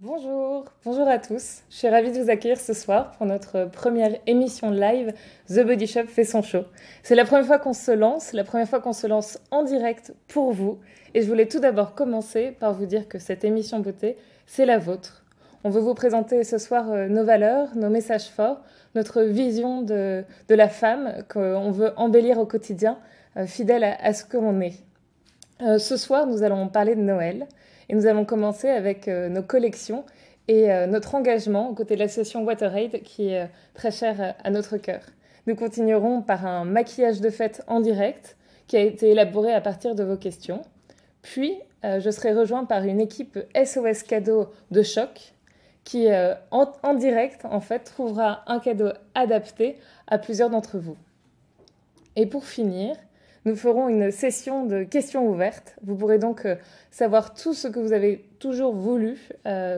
Bonjour à tous. Je suis ravie de vous accueillir ce soir pour notre première émission live The Body Shop fait son show. C'est la première fois qu'on se lance en direct pour vous. Et je voulais tout d'abord commencer par vous dire que cette émission beauté, c'est la vôtre. On veut vous présenter ce soir nos valeurs, nos messages forts, notre vision de la femme qu'on veut embellir au quotidien, fidèle à ce que l'on est. Ce soir, nous allons parler de Noël. Et nous allons commencer avec nos collections et notre engagement aux côtés de l'association WaterAid qui est très cher à notre cœur. Nous continuerons par un maquillage de fête en direct qui a été élaboré à partir de vos questions. Puis, je serai rejointe par une équipe SOS cadeau de choc qui, en direct, en fait, trouvera un cadeau adapté à plusieurs d'entre vous. Et pour finir, nous ferons une session de questions ouvertes. Vous pourrez donc savoir tout ce que vous avez toujours voulu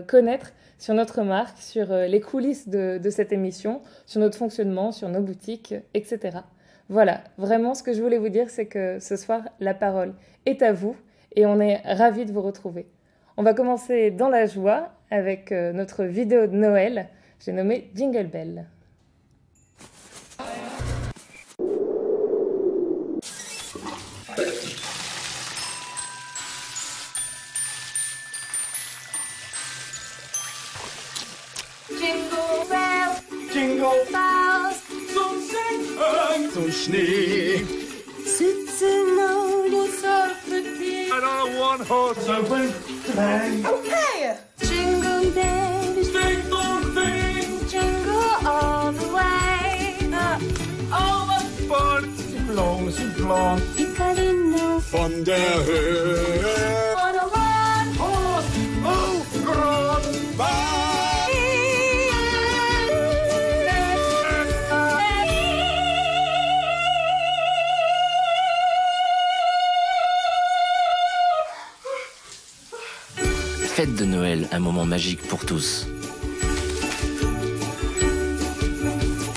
connaître sur notre marque, sur les coulisses de cette émission, sur notre fonctionnement, sur nos boutiques, etc. Voilà, vraiment ce que je voulais vous dire, c'est que ce soir, la parole est à vous et on est ravis de vous retrouver. On va commencer dans la joie avec notre vidéo de Noël, j'ai nommé Jingle Bell. Jingle bells, so sing so Schnee. Sitzen only softly. And on a one-horse open sleigh. Okay. Jingle bells, Ding dong ding, jingle all the way. all the fun so long. Icarino Von der Höhe. on a one-horse Oh, Gott, Fête de Noël, un moment magique pour tous.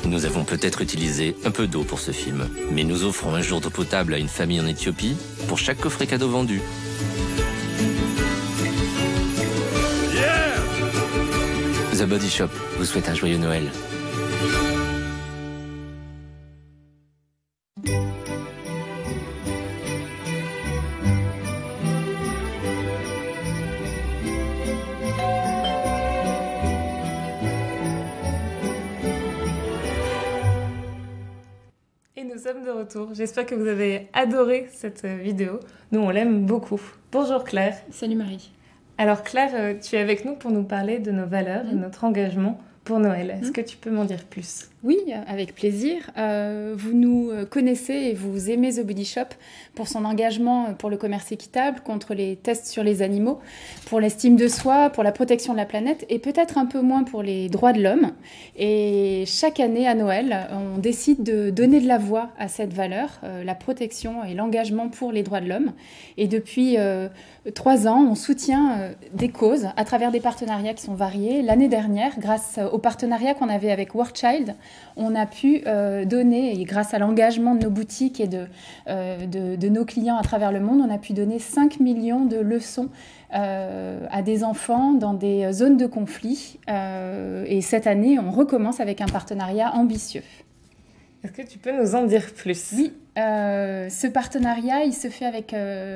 Nous avons peut-être utilisé un peu d'eau pour ce film, mais nous offrons un jour d'eau potable à une famille en Éthiopie pour chaque coffret cadeau vendu. yeah! The Body Shop vous souhaite un joyeux Noël. Et nous sommes de retour. J'espère que vous avez adoré cette vidéo. Nous, on l'aime beaucoup. Bonjour Claire. Salut Marie. Alors Claire, tu es avec nous pour nous parler de nos valeurs et notre engagement pour Noël. Est-ce que tu peux m'en dire plus ? Oui, avec plaisir. Vous nous connaissez et vous aimez The Body Shop pour son engagement pour le commerce équitable, contre les tests sur les animaux, pour l'estime de soi, pour la protection de la planète et peut-être un peu moins pour les droits de l'homme. Et chaque année à Noël, on décide de donner de la voix à cette valeur, la protection et l'engagement pour les droits de l'homme. Et depuis 3 ans, on soutient des causes à travers des partenariats qui sont variés. L'année dernière, grâce au partenariat qu'on avait avec War Child, on a pu donner, et grâce à l'engagement de nos boutiques et de nos clients à travers le monde, on a pu donner 5 millions de leçons à des enfants dans des zones de conflit. Et cette année, on recommence avec un partenariat ambitieux. Est-ce que tu peux nous en dire plus ? Oui, ce partenariat, il se fait avec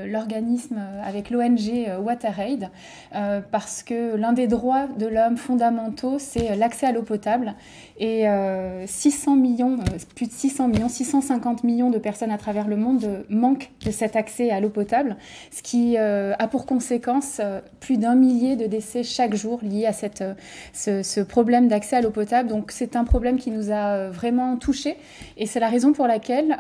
l'organisme, avec l'ONG WaterAid, parce que l'un des droits de l'homme fondamentaux, c'est l'accès à l'eau potable. Et 600 millions, plus de 600 millions, 650 millions de personnes à travers le monde manquent de cet accès à l'eau potable, ce qui a pour conséquence plus d'1 millier de décès chaque jour liés à ce problème d'accès à l'eau potable. Donc c'est un problème qui nous a vraiment touchés. Et c'est la raison pour laquelle,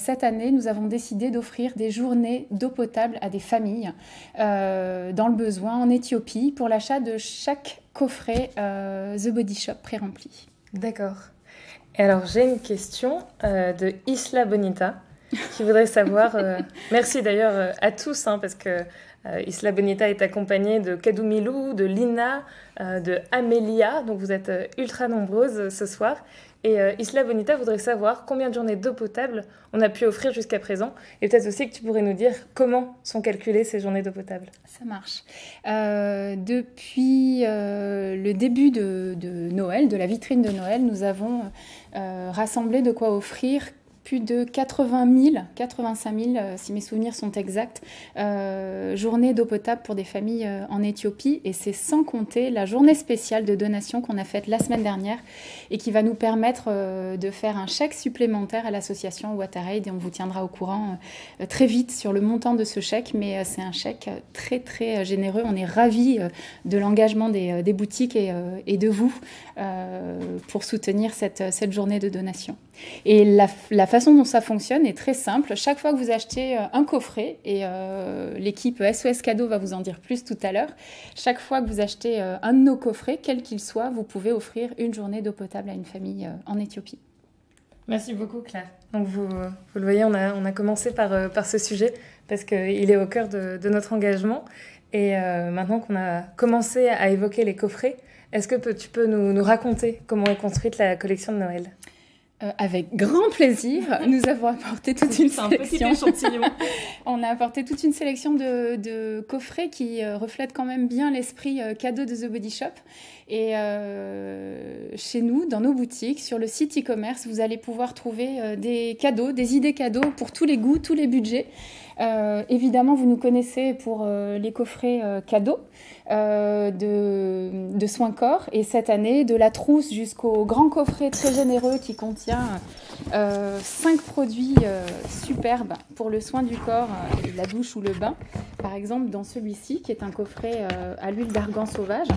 cette année, nous avons décidé d'offrir des journées d'eau potable à des familles dans le besoin en Éthiopie pour l'achat de chaque coffret The Body Shop pré-rempli. D'accord. Et alors, j'ai une question de Isla Bonita qui voudrait savoir... merci d'ailleurs à tous, parce que Isla Bonita est accompagnée de Kadoumilou, de Lina, de Amélia, donc vous êtes ultra nombreuses ce soir. Et Isla Bonita voudrait savoir combien de journées d'eau potable on a pu offrir jusqu'à présent. Et peut-être aussi que tu pourrais nous dire comment sont calculées ces journées d'eau potable. Ça marche. Depuis le début de Noël, de la vitrine de Noël, nous avons rassemblé de quoi offrir plus de 85 000, si mes souvenirs sont exacts, journées d'eau potable pour des familles en Éthiopie. Et c'est sans compter la journée spéciale de donation qu'on a faite la semaine dernière et qui va nous permettre de faire un chèque supplémentaire à l'association WaterAid. Et on vous tiendra au courant très vite sur le montant de ce chèque. Mais c'est un chèque très, très généreux. On est ravis de l'engagement des boutiques et de vous pour soutenir cette journée de donation. Et la façon dont ça fonctionne est très simple. Chaque fois que vous achetez un coffret, et l'équipe SOS Cadeau va vous en dire plus tout à l'heure, chaque fois que vous achetez un de nos coffrets, quel qu'il soit, vous pouvez offrir une journée d'eau potable à une famille en Éthiopie. Merci beaucoup Claire. Donc vous le voyez, on a commencé par ce sujet parce qu'il est au cœur de notre engagement. Et maintenant qu'on a commencé à évoquer les coffrets, est-ce que tu peux nous raconter comment est construite la collection de Noël ? Avec grand plaisir, nous avons apporté toute une sélection. C'est un petit échantillon. On a apporté toute une sélection de coffrets qui reflètent quand même bien l'esprit cadeau de The Body Shop. Et chez nous, dans nos boutiques, sur le site e-commerce, vous allez pouvoir trouver des cadeaux, des idées cadeaux pour tous les goûts, tous les budgets. Évidemment, vous nous connaissez pour les coffrets cadeaux de soins corps. Et cette année, de la trousse jusqu'au grand coffret très généreux qui contient 5 produits superbes pour le soin du corps, la douche ou le bain. Par exemple, dans celui-ci, qui est un coffret à l'huile d'argan sauvage,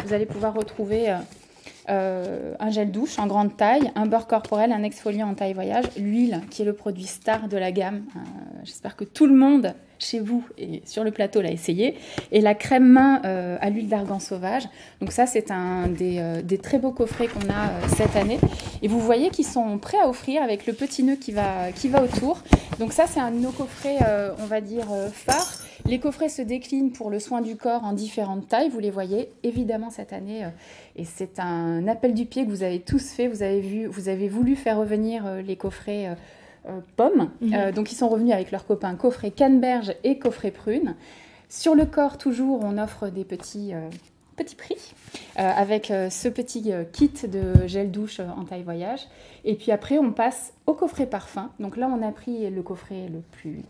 vous allez pouvoir retrouver un gel douche en grande taille, un beurre corporel, un exfoliant en taille voyage, l'huile qui est le produit star de la gamme. J'espère que tout le monde chez vous et sur le plateau l'a essayé. Et la crème main à l'huile d'argan sauvage. Donc ça, c'est un des très beaux coffrets qu'on a cette année. Et vous voyez qu'ils sont prêts à offrir avec le petit nœud qui va autour. Donc ça, c'est un de nos coffrets, on va dire, phares. Les coffrets se déclinent pour le soin du corps en différentes tailles. Vous les voyez évidemment cette année. Et c'est un appel du pied que vous avez tous fait. Vous avez voulu faire revenir les coffrets pommes. Donc ils sont revenus avec leurs copains coffret canneberge et coffret prune. Sur le corps, toujours, on offre des petits prix avec ce petit kit de gel douche en taille voyage. Et puis après, on passe au coffret parfum. Donc là, on a pris le coffret le plus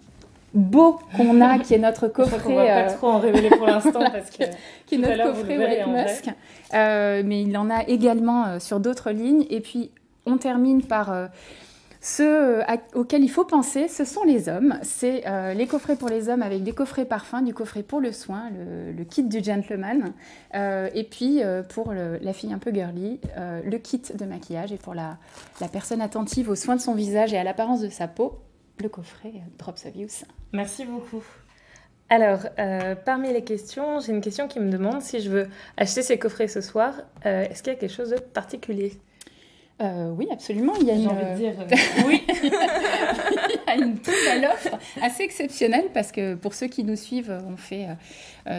beau qu'on a, qui est notre coffret. On va pas trop en révéler pour l'instant parce que qui est notre coffret White Musk. Mais il en a également sur d'autres lignes. Et puis, on termine par ceux auxquels il faut penser, ce sont les hommes. C'est les coffrets pour les hommes avec des coffrets parfums, du coffret pour le soin, le kit du gentleman. Et puis, pour la fille un peu girly, le kit de maquillage. Et pour la personne attentive aux soins de son visage et à l'apparence de sa peau, le coffret Drops of Youth. Merci beaucoup. Alors, parmi les questions, j'ai une question qui me demande si je veux acheter ces coffrets ce soir, est-ce qu'il y a quelque chose de particulier ? Oui, absolument. Il y a J'ai envie de dire oui. Il y a une très belle offre, assez exceptionnelle, parce que pour ceux qui nous suivent, on fait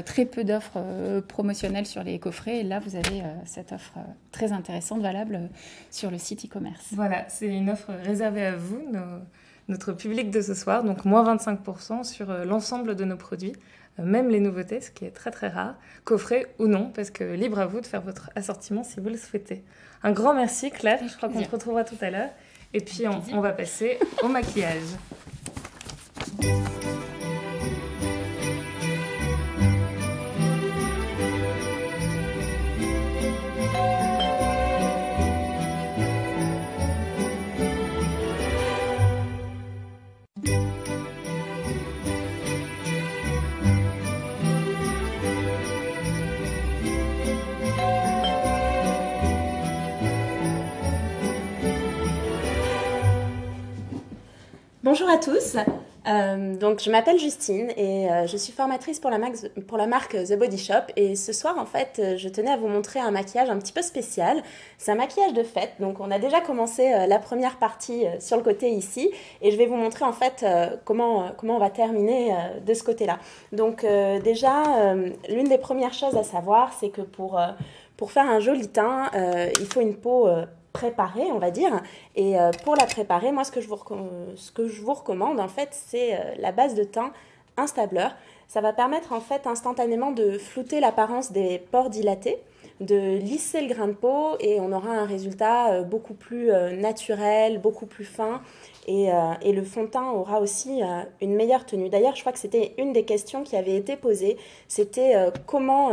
très peu d'offres promotionnelles sur les coffrets. Et là, vous avez cette offre très intéressante, valable sur le site e-commerce. Voilà, c'est une offre réservée à vous, notre public de ce soir, donc moins 25% sur l'ensemble de nos produits, même les nouveautés, ce qui est très très rare, coffret ou non, parce que libre à vous de faire votre assortiment si vous le souhaitez. Un grand merci Claire, je crois qu'on se retrouvera tout à l'heure. Et puis on va passer au maquillage. Bonjour à tous. Donc, je m'appelle Justine et je suis formatrice pour la marque The Body Shop. Et ce soir, en fait, je tenais à vous montrer un maquillage un petit peu spécial. C'est un maquillage de fête. Donc, on a déjà commencé la première partie sur le côté ici. Et je vais vous montrer, en fait, comment on va terminer de ce côté-là. Donc, déjà, l'une des premières choses à savoir, c'est que pour faire un joli teint, il faut une peau préparée, on va dire. Et pour la préparer, moi, ce que je vous recommande, en fait, c'est la base de teint Instablur. Ça va permettre, en fait, instantanément de flouter l'apparence des pores dilatés, de lisser le grain de peau, et on aura un résultat beaucoup plus naturel, beaucoup plus fin. Et le fond de teint aura aussi une meilleure tenue. D'ailleurs, je crois que c'était une des questions qui avait été posée. C'était comment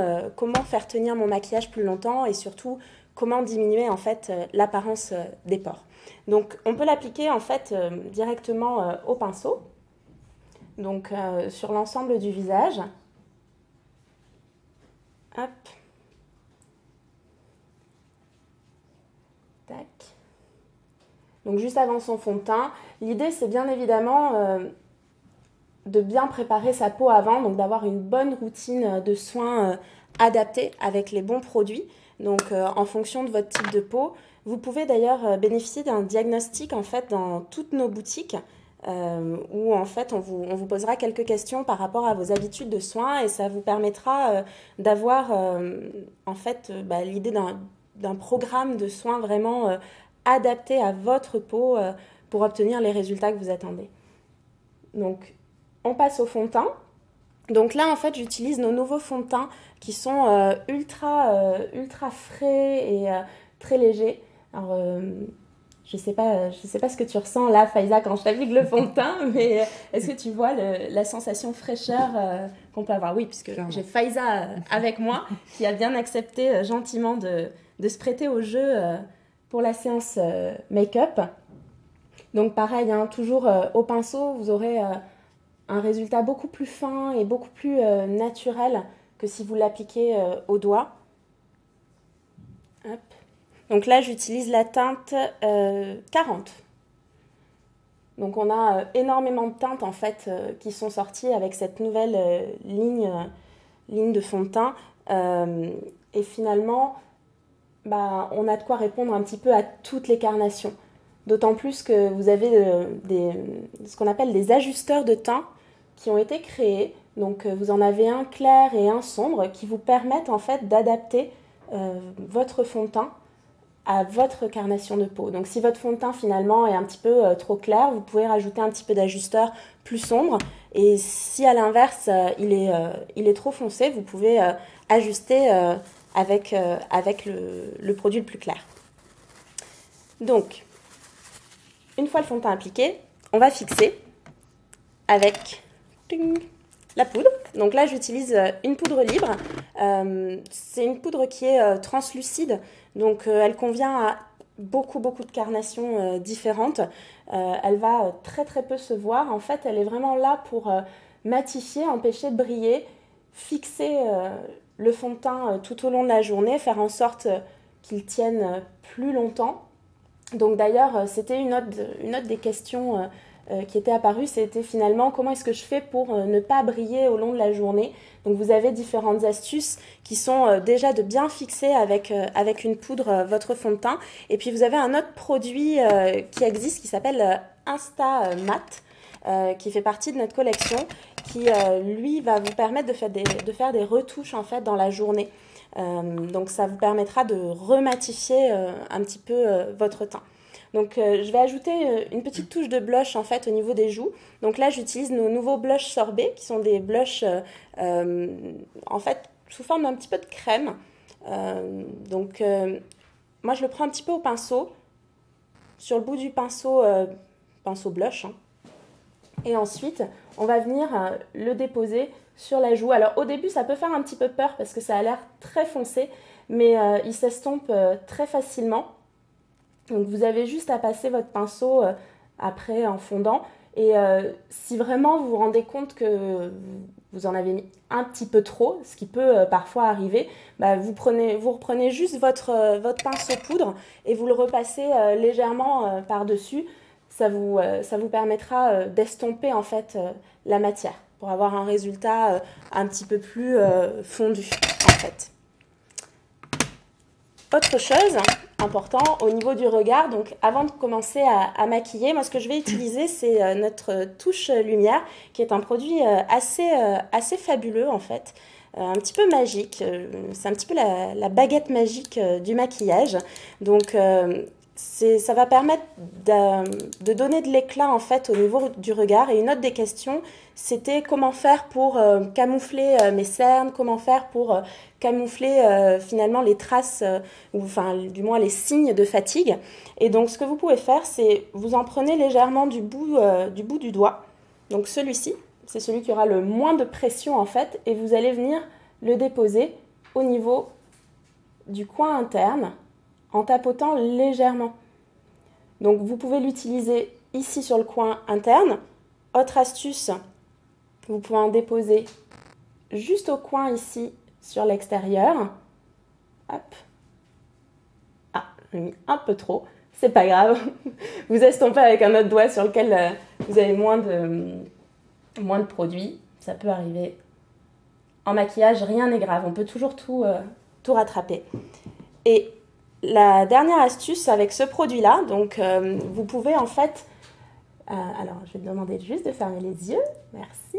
faire tenir mon maquillage plus longtemps et surtout comment diminuer en fait l'apparence des pores. Donc, on peut l'appliquer en fait directement au pinceau. Donc, sur l'ensemble du visage. Hop. Tac. Donc juste avant son fond de teint, l'idée c'est bien évidemment de bien préparer sa peau avant, donc d'avoir une bonne routine de soins adaptée avec les bons produits. Donc en fonction de votre type de peau, vous pouvez d'ailleurs bénéficier d'un diagnostic en fait dans toutes nos boutiques où en fait on vous posera quelques questions par rapport à vos habitudes de soins et ça vous permettra d'avoir en fait l'idée d'un programme de soins vraiment adapté à votre peau pour obtenir les résultats que vous attendez. Donc, on passe au fond de teint. Donc là, en fait, j'utilise nos nouveaux fonds de teint qui sont ultra frais et très légers. Alors, je sais pas ce que tu ressens là, Faiza, quand je t'applique le fond de teint, mais est-ce que tu vois la sensation fraîcheur qu'on peut avoir? Oui, puisque j'ai Faiza avec moi, qui a bien accepté gentiment de se prêter au jeu pour la séance make-up. Donc pareil, hein, toujours au pinceau, vous aurez un résultat beaucoup plus fin et beaucoup plus naturel que si vous l'appliquez au doigt. Hop. Donc là, j'utilise la teinte 40. Donc on a énormément de teintes en fait qui sont sorties avec cette nouvelle ligne de fond de teint. Et finalement, on a de quoi répondre un petit peu à toutes les carnations. D'autant plus que vous avez ce qu'on appelle des ajusteurs de teint qui ont été créés. Donc vous en avez un clair et un sombre qui vous permettent en fait d'adapter votre fond de teint à votre carnation de peau. Donc si votre fond de teint finalement est un petit peu trop clair, vous pouvez rajouter un petit peu d'ajusteur plus sombre. Et si à l'inverse il est trop foncé, vous pouvez ajuster avec le produit le plus clair. Donc, une fois le fond de teint appliqué, on va fixer avec la poudre. Donc là, j'utilise une poudre libre. C'est une poudre qui est translucide, donc elle convient à beaucoup de carnations différentes. Elle va très peu se voir. En fait, elle est vraiment là pour matifier, empêcher de briller, fixer le fond de teint tout au long de la journée, faire en sorte qu'il tienne plus longtemps. Donc d'ailleurs, c'était une autre des questions qui était apparue, c'était finalement comment est-ce que je fais pour ne pas briller au long de la journée. Donc vous avez différentes astuces qui sont déjà de bien fixer avec une poudre votre fond de teint. Et puis vous avez un autre produit qui existe qui s'appelle Insta Matte, qui fait partie de notre collection, qui lui va vous permettre de faire des retouches en fait dans la journée. Donc ça vous permettra de rematifier un petit peu votre teint. Donc je vais ajouter une petite touche de blush en fait au niveau des joues. Donc là j'utilise nos nouveaux blushs sorbets qui sont des blushs en fait sous forme d'un petit peu de crème. Donc moi je le prends un petit peu au pinceau, sur le bout du pinceau blush, hein. Et ensuite on va venir le déposer sur la joue. Alors au début ça peut faire un petit peu peur parce que ça a l'air très foncé, mais il s'estompe très facilement. Donc vous avez juste à passer votre pinceau après en fondant. Et si vraiment vous vous rendez compte que vous en avez mis un petit peu trop, ce qui peut parfois arriver, vous reprenez juste votre pinceau poudre et vous le repassez légèrement par-dessus. ça vous permettra d'estomper en fait la matière pour avoir un résultat un petit peu plus fondu en fait. Autre chose important au niveau du regard, donc avant de commencer à maquiller, moi ce que je vais utiliser c'est notre touche lumière qui est un produit assez fabuleux en fait, un petit peu magique, c'est un petit peu la baguette magique du maquillage, donc ça va permettre de donner de l'éclat en fait au niveau du regard. Et une autre des questions, c'était comment faire pour camoufler mes cernes, comment faire pour camoufler finalement les traces, ou enfin du moins les signes de fatigue. Et donc ce que vous pouvez faire, c'est vous en prenez légèrement du bout du doigt. Donc celui-ci, c'est celui qui aura le moins de pression en fait, et vous allez venir le déposer au niveau du coin interne, en tapotant légèrement. Donc vous pouvez l'utiliser ici sur le coin interne. Autre astuce, vous pouvez en déposer juste au coin ici sur l'extérieur. Hop. Ah, j'ai mis un peu trop, c'est pas grave. Vous estompez avec un autre doigt sur lequel vous avez moins de produit. Ça peut arriver. En maquillage, rien n'est grave, on peut toujours tout rattraper. Et la dernière astuce avec ce produit-là, donc vous pouvez en fait, alors je vais te demander juste de fermer les yeux, merci,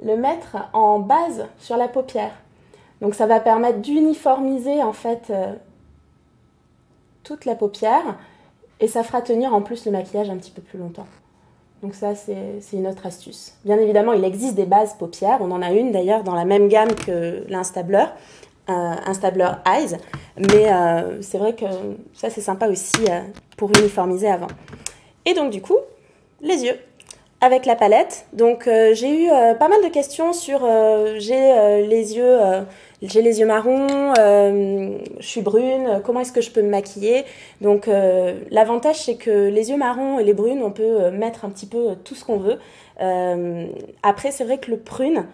le mettre en base sur la paupière. Donc ça va permettre d'uniformiser en fait toute la paupière et ça fera tenir en plus le maquillage un petit peu plus longtemps. Donc ça c'est une autre astuce. Bien évidemment il existe des bases paupières, on en a une d'ailleurs dans la même gamme que l'Instabler. Instabler Eyes, mais c'est vrai que ça c'est sympa aussi pour uniformiser avant. Et donc du coup, les yeux avec la palette. Donc j'ai eu pas mal de questions sur j'ai les yeux marrons, je suis brune, comment est-ce que je peux me maquiller? Donc l'avantage c'est que les yeux marrons et les brunes, on peut mettre un petit peu tout ce qu'on veut. Après c'est vrai que le prune,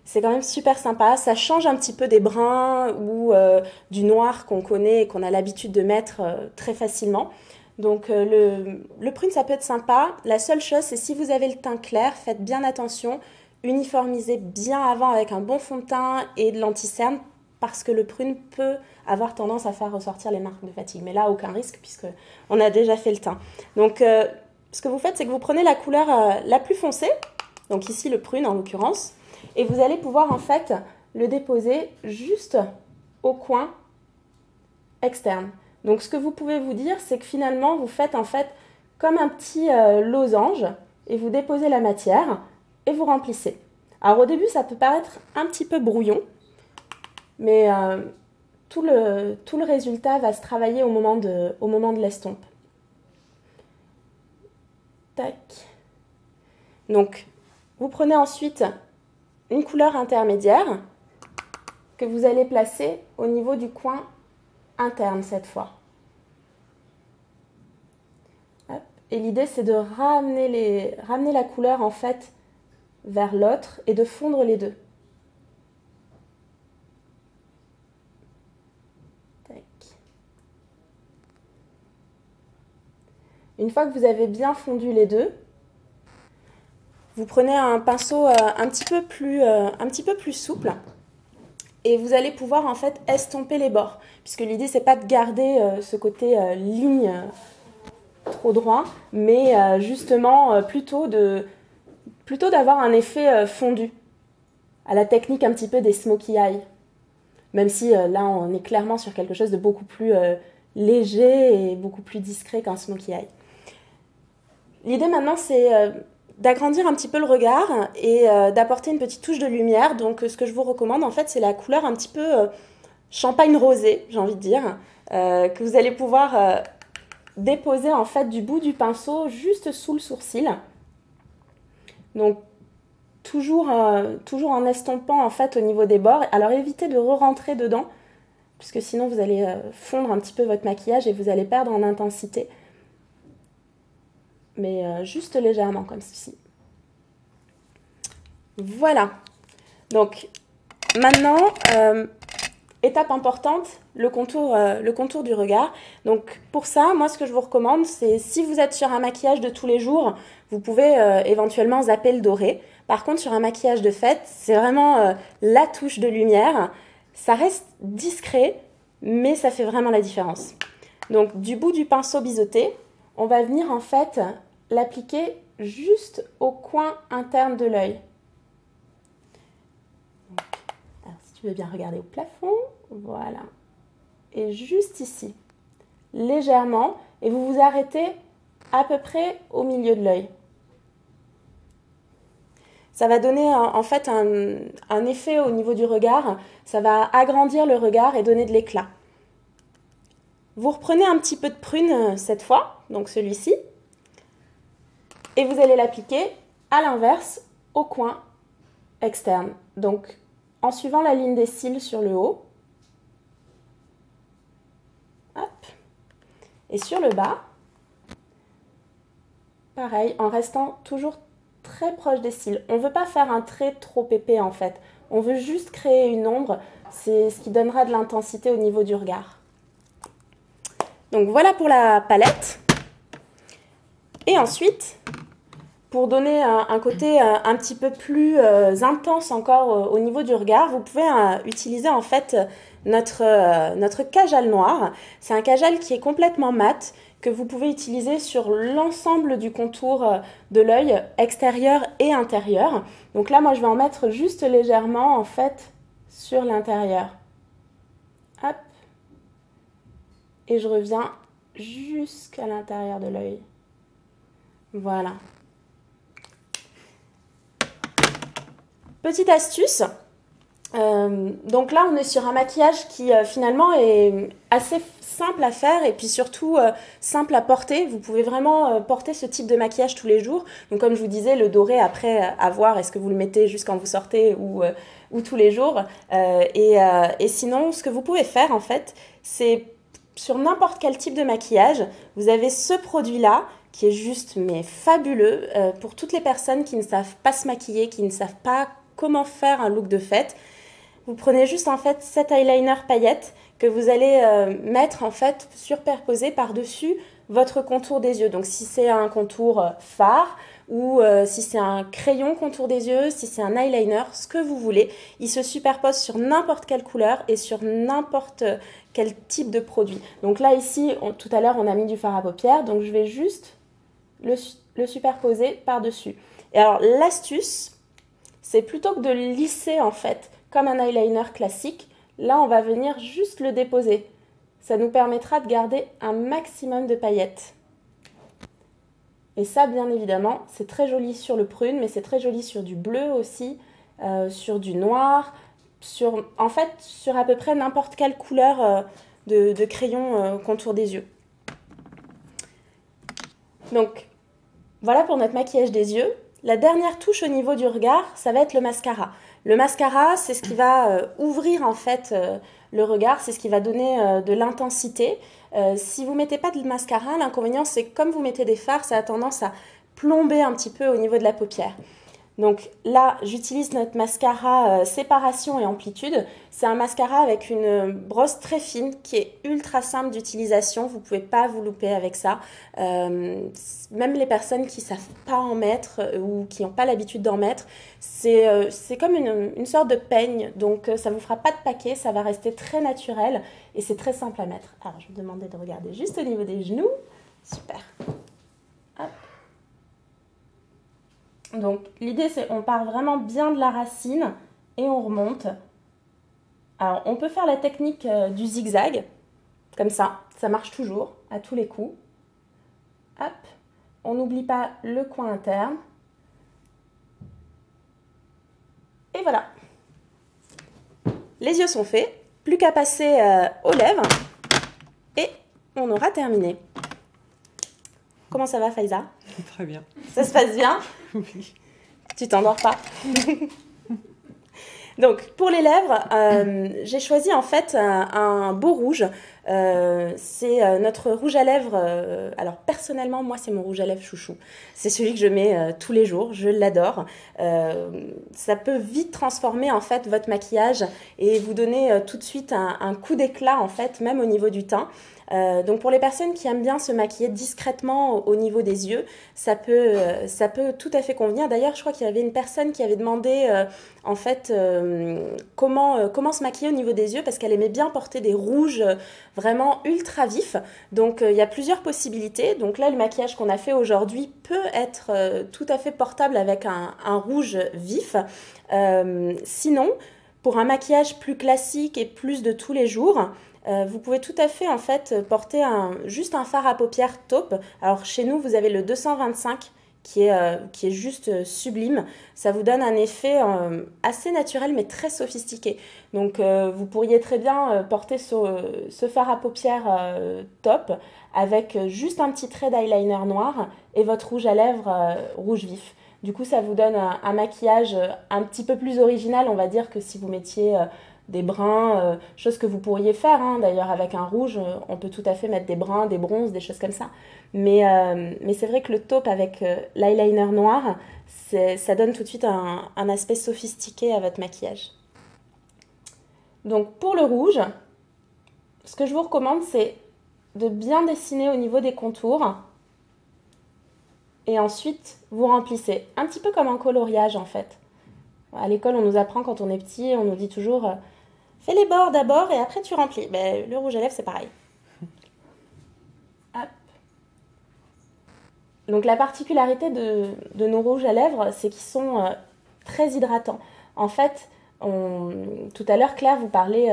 c'est quand même super sympa, ça change un petit peu des bruns ou du noir qu'on connaît et qu'on a l'habitude de mettre très facilement. Donc le prune ça peut être sympa, la seule chose c'est si vous avez le teint clair, faites bien attention, uniformisez bien avant avec un bon fond de teint et de l'anti-cerne parce que le prune peut avoir tendance à faire ressortir les marques de fatigue. Mais là, aucun risque puisqu'on a déjà fait le teint. Donc ce que vous faites c'est que vous prenez la couleur la plus foncée, donc ici le prune en l'occurrence, et vous allez pouvoir en fait le déposer juste au coin externe. Donc ce que vous pouvez vous dire, c'est que finalement vous faites en fait comme un petit losange et vous déposez la matière et vous remplissez. Alors au début ça peut paraître un petit peu brouillon, mais tout le résultat va se travailler au moment de l'estompe. Tac. Donc vous prenez ensuite une couleur intermédiaire que vous allez placer au niveau du coin interne cette fois. Hop. Et l'idée c'est de ramener la couleur en fait vers l'autre et de fondre les deux. Tac. Une fois que vous avez bien fondu les deux, vous prenez un pinceau un petit peu plus souple et vous allez pouvoir en fait estomper les bords. Puisque l'idée c'est pas de garder ce côté ligne trop droit, mais justement plutôt d'avoir un effet fondu, à la technique un petit peu des smokey eyes. Même si là on est clairement sur quelque chose de beaucoup plus léger et beaucoup plus discret qu'un smokey eye. L'idée maintenant c'est d'agrandir un petit peu le regard et d'apporter une petite touche de lumière. Donc ce que je vous recommande en fait c'est la couleur un petit peu champagne rosé, j'ai envie de dire, que vous allez pouvoir déposer en fait du bout du pinceau juste sous le sourcil. Donc toujours en estompant en fait au niveau des bords. Alors évitez de re-rentrer dedans puisque sinon vous allez fondre un petit peu votre maquillage et vous allez perdre en intensité. Mais juste légèrement comme ceci. Voilà. Donc maintenant, étape importante, le contour du regard. Donc pour ça, moi ce que je vous recommande, c'est si vous êtes sur un maquillage de tous les jours, vous pouvez éventuellement zapper le doré. Par contre, sur un maquillage de fête, c'est vraiment la touche de lumière. Ça reste discret, mais ça fait vraiment la différence. Donc du bout du pinceau biseauté, on va venir en fait l'appliquer juste au coin interne de l'œil. Alors si tu veux bien regarder au plafond, voilà. Et juste ici, légèrement, et vous vous arrêtez à peu près au milieu de l'œil. Ça va donner en fait un effet au niveau du regard, ça va agrandir le regard et donner de l'éclat. Vous reprenez un petit peu de prune cette fois, donc celui-ci, et vous allez l'appliquer à l'inverse au coin externe. Donc en suivant la ligne des cils sur le haut, hop, et sur le bas, pareil, en restant toujours très proche des cils. On ne veut pas faire un trait trop épais en fait, on veut juste créer une ombre, c'est ce qui donnera de l'intensité au niveau du regard. Donc voilà pour la palette. Et ensuite, pour donner un côté un petit peu plus intense encore au niveau du regard, vous pouvez utiliser en fait notre kajal noir. C'est un kajal qui est complètement mat, que vous pouvez utiliser sur l'ensemble du contour de l'œil extérieur et intérieur. Donc là, moi, je vais en mettre juste légèrement en fait sur l'intérieur. Hop. Et je reviens jusqu'à l'intérieur de l'œil. Voilà. Petite astuce. Donc là, on est sur un maquillage qui finalement est assez simple à faire et puis surtout simple à porter. Vous pouvez vraiment porter ce type de maquillage tous les jours. Donc comme je vous disais, le doré après à voir, est-ce que vous le mettez juste quand vous sortez ou tous les jours. Et sinon, ce que vous pouvez faire en fait, c'est sur n'importe quel type de maquillage, vous avez ce produit-là qui est juste mais fabuleux pour toutes les personnes qui ne savent pas se maquiller, qui ne savent pas comment faire un look de fête. Vous prenez juste en fait cet eyeliner paillette que vous allez mettre en fait superposé par-dessus votre contour des yeux. Donc si c'est un contour fard ou si c'est un crayon contour des yeux, si c'est un eyeliner, ce que vous voulez, il se superpose sur n'importe quelle couleur et sur n'importe quel type de produit. Donc là ici, tout à l'heure on a mis du fard à paupières, donc je vais juste le superposer par-dessus. Et alors l'astuce, c'est plutôt que de le lisser en fait comme un eyeliner classique, là on va venir juste le déposer. Ça nous permettra de garder un maximum de paillettes. Et ça, bien évidemment, c'est très joli sur le prune, mais c'est très joli sur du bleu aussi, sur du noir, en fait sur à peu près n'importe quelle couleur de crayon contour des yeux. Donc voilà pour notre maquillage des yeux. La dernière touche au niveau du regard, ça va être le mascara. Le mascara, c'est ce qui va ouvrir en fait le regard, c'est ce qui va donner de l'intensité. Si vous ne mettez pas de mascara, l'inconvénient c'est que comme vous mettez des fards, ça a tendance à plomber un petit peu au niveau de la paupière. Donc là, j'utilise notre mascara séparation et amplitude. C'est un mascara avec une brosse très fine qui est ultra simple d'utilisation. Vous ne pouvez pas vous louper avec ça. Même les personnes qui ne savent pas en mettre ou qui n'ont pas l'habitude d'en mettre, c'est comme une sorte de peigne. Donc ça ne vous fera pas de paquet, ça va rester très naturel et c'est très simple à mettre. Alors je vais vous demander de regarder juste au niveau des genoux. Super. Hop. Donc l'idée c'est on part vraiment bien de la racine et on remonte. Alors on peut faire la technique du zigzag, comme ça marche toujours à tous les coups. Hop, on n'oublie pas le coin interne. Et voilà. Les yeux sont faits, plus qu'à passer aux lèvres et on aura terminé. Comment ça va Faiza? Très bien. Ça se passe bien? Oui. Tu t'endors pas? Donc pour les lèvres, j'ai choisi en fait un beau rouge. C'est notre rouge à lèvres. Alors personnellement, moi, c'est mon rouge à lèvres chouchou. C'est celui que je mets tous les jours. Je l'adore. Ça peut vite transformer en fait votre maquillage et vous donner tout de suite un coup d'éclat en fait, même au niveau du teint. Donc pour les personnes qui aiment bien se maquiller discrètement au niveau des yeux, ça peut tout à fait convenir. D'ailleurs, je crois qu'il y avait une personne qui avait demandé en fait comment se maquiller au niveau des yeux parce qu'elle aimait bien porter des rouges vraiment ultra vifs. Donc il y a plusieurs possibilités. Donc là, le maquillage qu'on a fait aujourd'hui peut être tout à fait portable avec un rouge vif. Sinon, pour un maquillage plus classique et plus de tous les jours, vous pouvez tout à fait en fait porter juste un fard à paupières taupe. Alors chez nous, vous avez le 225 qui est juste sublime. Ça vous donne un effet assez naturel mais très sophistiqué. Donc vous pourriez très bien porter ce fard à paupières taupe avec juste un petit trait d'eyeliner noir et votre rouge à lèvres rouge vif. Du coup, ça vous donne un maquillage un petit peu plus original, on va dire, que si vous mettiez des bruns, chose que vous pourriez faire. Hein. D'ailleurs, avec un rouge, on peut tout à fait mettre des bruns, des bronzes, des choses comme ça. Mais c'est vrai que le taupe avec l'eyeliner noir, ça donne tout de suite un aspect sophistiqué à votre maquillage. Donc, pour le rouge, ce que je vous recommande, c'est de bien dessiner au niveau des contours. Et ensuite, vous remplissez. Un petit peu comme un coloriage, en fait. À l'école, on nous apprend quand on est petit, on nous dit toujours fais les bords d'abord et après tu remplis. Ben, le rouge à lèvres, c'est pareil. Hop. Donc la particularité de nos rouges à lèvres, c'est qu'ils sont très hydratants. En fait, tout à l'heure, Claire vous parlait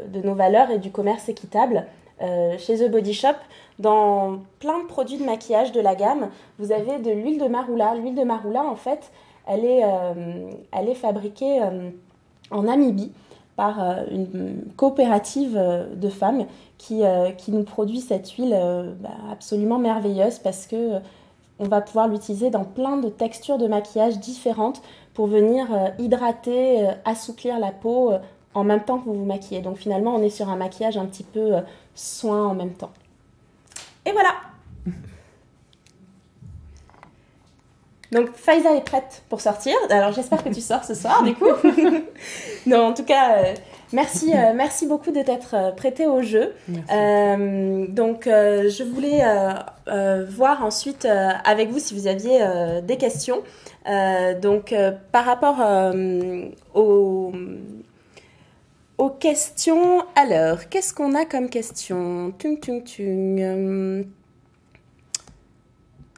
de nos valeurs et du commerce équitable. Chez The Body Shop, dans plein de produits de maquillage de la gamme, vous avez de l'huile de marula. L'huile de marula, en fait, elle est fabriquée en Namibie par une coopérative de femmes qui nous produit cette huile absolument merveilleuse parce que on va pouvoir l'utiliser dans plein de textures de maquillage différentes pour venir hydrater, assouplir la peau en même temps que vous vous maquillez. Donc finalement, on est sur un maquillage un petit peu soin en même temps. Et voilà! Donc Faiza est prête pour sortir. Alors j'espère que tu sors ce soir du coup. Non, en tout cas, merci beaucoup de t'être prêtée au jeu. Donc je voulais voir ensuite avec vous si vous aviez des questions. Donc par rapport aux questions. Alors, qu'est-ce qu'on a comme question?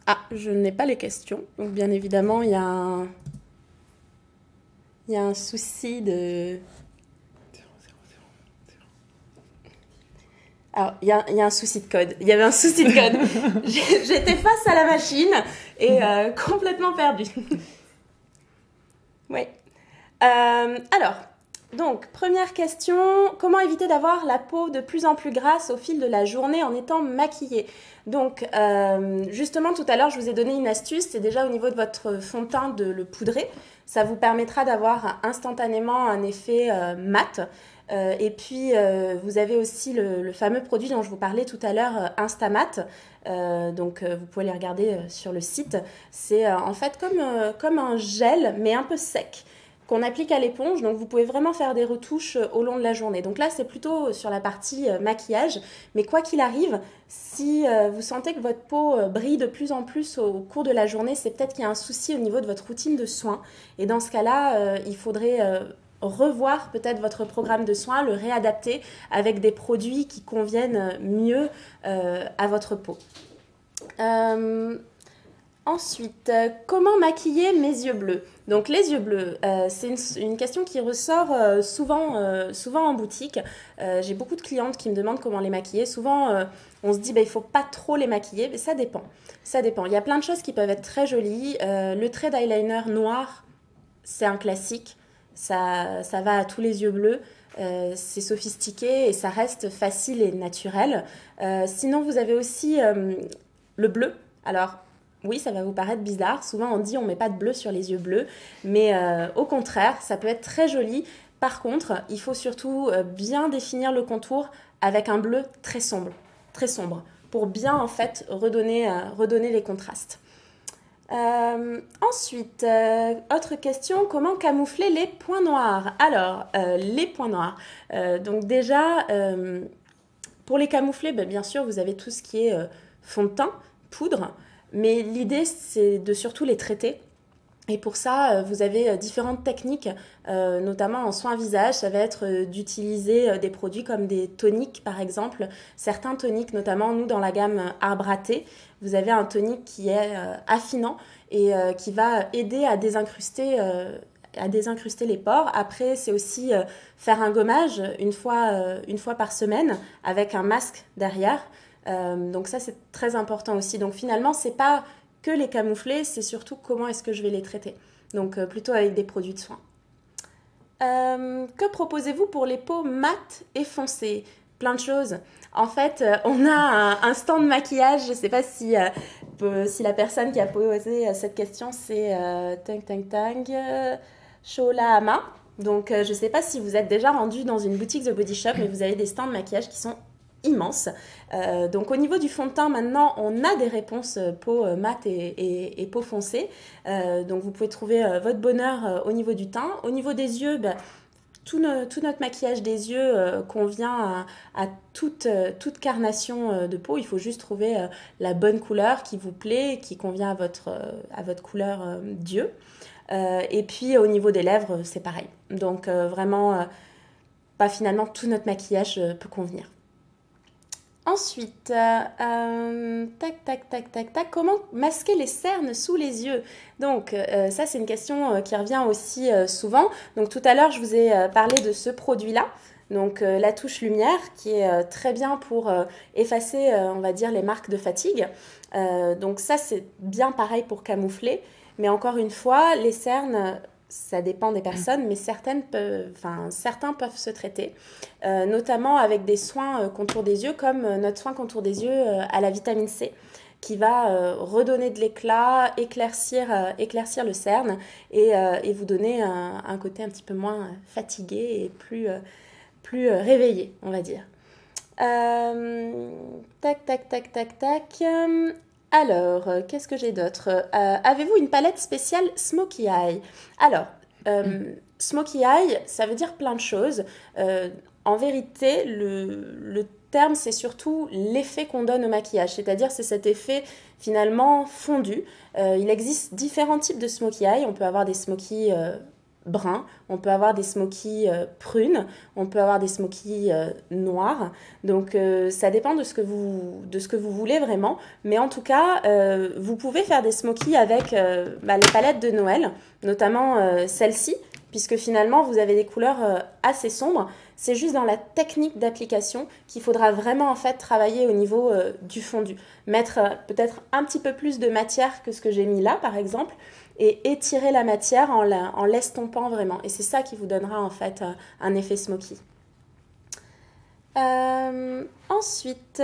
Ah, je n'ai pas les questions. Donc, bien évidemment, il y a un souci de... Alors, il y a un souci de code. Il y avait un souci de code. J'étais face à la machine et complètement perdue. Oui. Alors... Donc, première question, comment éviter d'avoir la peau de plus en plus grasse au fil de la journée en étant maquillée? Donc, justement, tout à l'heure, je vous ai donné une astuce, c'est déjà au niveau de votre fond de teint de le poudrer. Ça vous permettra d'avoir instantanément un effet mat. Et puis, vous avez aussi le fameux produit dont je vous parlais tout à l'heure, Instamat. Donc, vous pouvez les regarder sur le site. C'est en fait comme un gel, mais un peu sec, qu'on applique à l'éponge, donc vous pouvez vraiment faire des retouches au long de la journée. Donc là, c'est plutôt sur la partie maquillage, mais quoi qu'il arrive, si vous sentez que votre peau brille de plus en plus au cours de la journée, c'est peut-être qu'il y a un souci au niveau de votre routine de soins. Et dans ce cas-là, il faudrait revoir peut-être votre programme de soins, le réadapter avec des produits qui conviennent mieux à votre peau. Ensuite, comment maquiller mes yeux bleus? Donc les yeux bleus, c'est une question qui ressort souvent en boutique. J'ai beaucoup de clientes qui me demandent comment les maquiller. Souvent, on se dit il ne faut pas trop les maquiller, mais ça dépend. Ça dépend. Il y a plein de choses qui peuvent être très jolies. Le trait d'eyeliner noir, c'est un classique. Ça va à tous les yeux bleus. C'est sophistiqué et ça reste facile et naturel. Sinon, vous avez aussi le bleu. Alors, oui, ça va vous paraître bizarre. Souvent, on dit on ne met pas de bleu sur les yeux bleus. Mais au contraire, ça peut être très joli Par contre, il faut surtout bien définir le contour avec un bleu très sombre, pour bien en fait redonner les contrastes. Ensuite, autre question, comment camoufler les points noirs? Alors, les points noirs. Donc déjà, pour les camoufler, bien sûr, vous avez tout ce qui est fond de teint, poudre, mais l'idée, c'est de surtout les traiter. Et pour ça, vous avez différentes techniques, notamment en soins visage. Ça va être d'utiliser des produits comme des toniques, par exemple. Certains toniques, notamment nous dans la gamme Arbre à thé, vous avez un tonique qui est affinant et qui va aider à désincruster les pores. Après, c'est aussi faire un gommage une fois par semaine avec un masque derrière. Donc ça, c'est très important aussi. Donc finalement, c'est pas que les camoufler, c'est surtout comment est-ce que je vais les traiter. Donc plutôt avec des produits de soin. Que proposez-vous pour les peaux mates et foncées? Plein de choses. En fait, on a un stand maquillage. Je ne sais pas si la personne qui a posé cette question, c'est Shola Ama. Donc je ne sais pas si vous êtes déjà rendu dans une boutique The Body Shop, mais vous avez des stands de maquillage qui sont immense. Donc au niveau du fond de teint, maintenant, on a des réponses peau mate et peau foncée. Donc vous pouvez trouver votre bonheur au niveau du teint. Au niveau des yeux, tout notre maquillage des yeux convient à toute carnation de peau. Il faut juste trouver la bonne couleur qui vous plaît, qui convient à votre couleur d'yeux. Et puis au niveau des lèvres, c'est pareil. Donc vraiment, finalement, tout notre maquillage peut convenir. Ensuite, comment masquer les cernes sous les yeux? Donc, ça, c'est une question qui revient aussi souvent. Donc, tout à l'heure, je vous ai parlé de ce produit-là. Donc, la touche lumière, qui est très bien pour effacer, on va dire, les marques de fatigue. Donc, ça, c'est bien pareil pour camoufler. Mais encore une fois, les cernes, ça dépend des personnes, mais certains peuvent se traiter, notamment avec des soins contour des yeux, comme notre soin contour des yeux à la vitamine C, qui va redonner de l'éclat, éclaircir le cerne et vous donner un côté un petit peu moins fatigué et plus réveillé, on va dire. Alors, qu'est-ce que j'ai d'autre? Avez-vous une palette spéciale Smokey Eye? Alors, Smokey Eye, ça veut dire plein de choses. En vérité, le terme, c'est surtout l'effet qu'on donne au maquillage. C'est-à-dire, c'est cet effet finalement fondu. Il existe différents types de Smokey Eye. On peut avoir des Smokey brun, on peut avoir des smokies prunes, on peut avoir des smokies noirs. Donc ça dépend de ce que vous voulez vraiment. Mais en tout cas, vous pouvez faire des smokies avec les palettes de Noël, notamment celle-ci, puisque finalement vous avez des couleurs assez sombres. C'est juste dans la technique d'application qu'il faudra vraiment en fait travailler au niveau du fondu. Mettre peut-être un petit peu plus de matière que ce que j'ai mis là par exemple, et étirer la matière en l'estompant vraiment. Et c'est ça qui vous donnera en fait un effet smoky. Ensuite,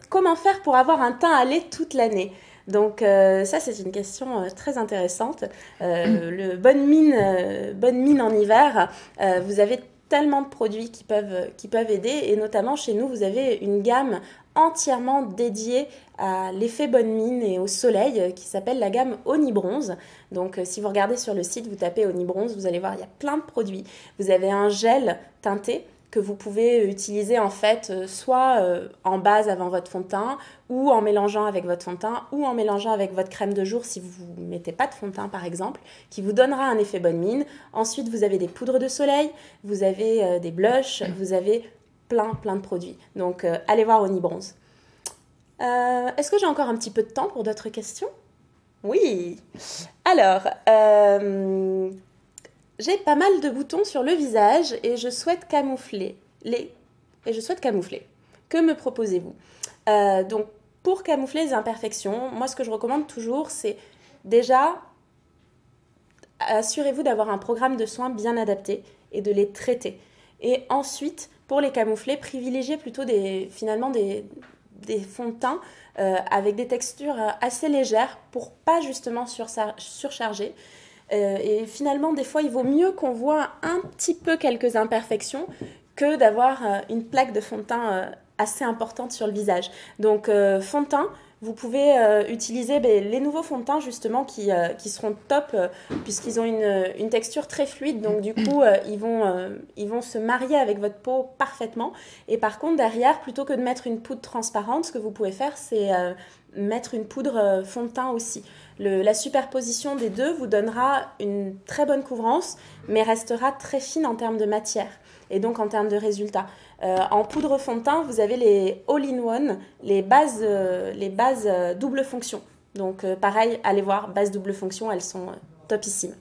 comment faire pour avoir un teint à lait toute l'année? Donc ça c'est une question très intéressante. Bonne mine en hiver, vous avez tellement de produits qui peuvent aider, et notamment chez nous vous avez une gamme entièrement dédiée à l'effet bonne mine et au soleil qui s'appelle la gamme Onibronze. Donc si vous regardez sur le site, vous tapez Onibronze, vous allez voir il y a plein de produits. Vous avez un gel teinté que vous pouvez utiliser en fait soit en base avant votre fond de teint, ou en mélangeant avec votre fond de teint, ou en mélangeant avec votre crème de jour si vous ne mettez pas de fond de teint par exemple, qui vous donnera un effet bonne mine. Ensuite vous avez des poudres de soleil, vous avez des blushs, vous avez plein de produits. Donc allez voir Onibronze. Est-ce que j'ai encore un petit peu de temps pour d'autres questions? Oui. Alors, j'ai pas mal de boutons sur le visage et je souhaite camoufler. Que me proposez-vous? Donc, pour camoufler les imperfections, moi, ce que je recommande toujours, c'est déjà, assurez-vous d'avoir un programme de soins bien adapté et de les traiter. Et ensuite, pour les camoufler, privilégiez plutôt des fonds de teint avec des textures assez légères pour pas justement surcharger. Et finalement, des fois, il vaut mieux qu'on voit un petit peu quelques imperfections que d'avoir une plaque de fond de teint assez importante sur le visage. Donc, fond de teint, vous pouvez utiliser les nouveaux fonds de teint justement qui seront top puisqu'ils ont une texture très fluide. Donc du coup, ils vont se marier avec votre peau parfaitement. Et par contre, derrière, plutôt que de mettre une poudre transparente, ce que vous pouvez faire, c'est mettre une poudre fond de teint aussi. La superposition des deux vous donnera une très bonne couvrance, mais restera très fine en termes de matière et donc en termes de résultats. En poudre fond de teint, vous avez les all-in-one, les bases double fonction. Donc pareil, allez voir, bases double fonction, elles sont topissimes.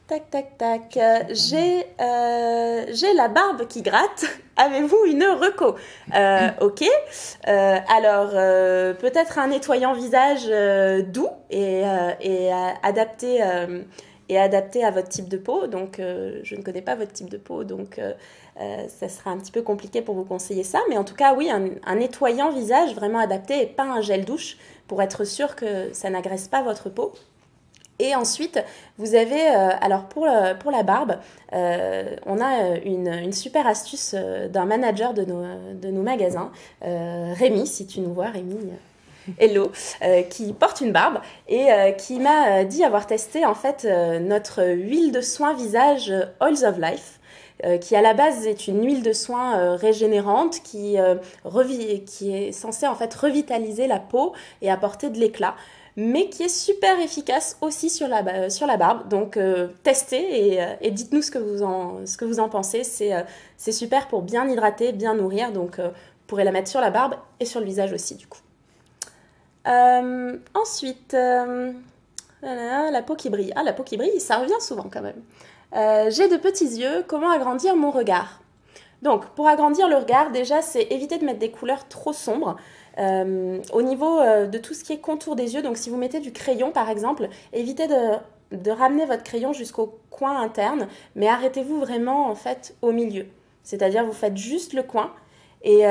Tac, tac, tac. J'ai la barbe qui gratte. Avez-vous une reco? Ok. Alors, peut-être un nettoyant visage doux et adapté à votre type de peau. Donc, je ne connais pas votre type de peau, donc ça sera un petit peu compliqué pour vous conseiller ça. Mais en tout cas, oui, un nettoyant visage vraiment adapté et pas un gel douche pour être sûr que ça n'agresse pas votre peau. Et ensuite, vous avez, alors pour la barbe, on a une super astuce d'un manager de nos magasins, Rémi, si tu nous vois, Rémi, hello, qui porte une barbe et qui m'a dit avoir testé en fait notre huile de soin visage Oils of Life, qui à la base est une huile de soin régénérante qui est censée en fait revitaliser la peau et apporter de l'éclat, mais qui est super efficace aussi sur la barbe. Donc testez et dites-nous ce que vous en pensez. C'est super pour bien hydrater, bien nourrir. Donc vous pourrez la mettre sur la barbe et sur le visage aussi du coup. Ensuite, la peau qui brille. Ah, la peau qui brille, ça revient souvent quand même. J'ai de petits yeux, comment agrandir mon regard? Donc pour agrandir le regard, déjà c'est éviter de mettre des couleurs trop sombres. Au niveau de tout ce qui est contour des yeux, donc si vous mettez du crayon par exemple, évitez de ramener votre crayon jusqu'au coin interne, mais arrêtez-vous vraiment en fait au milieu. C'est-à-dire vous faites juste le coin et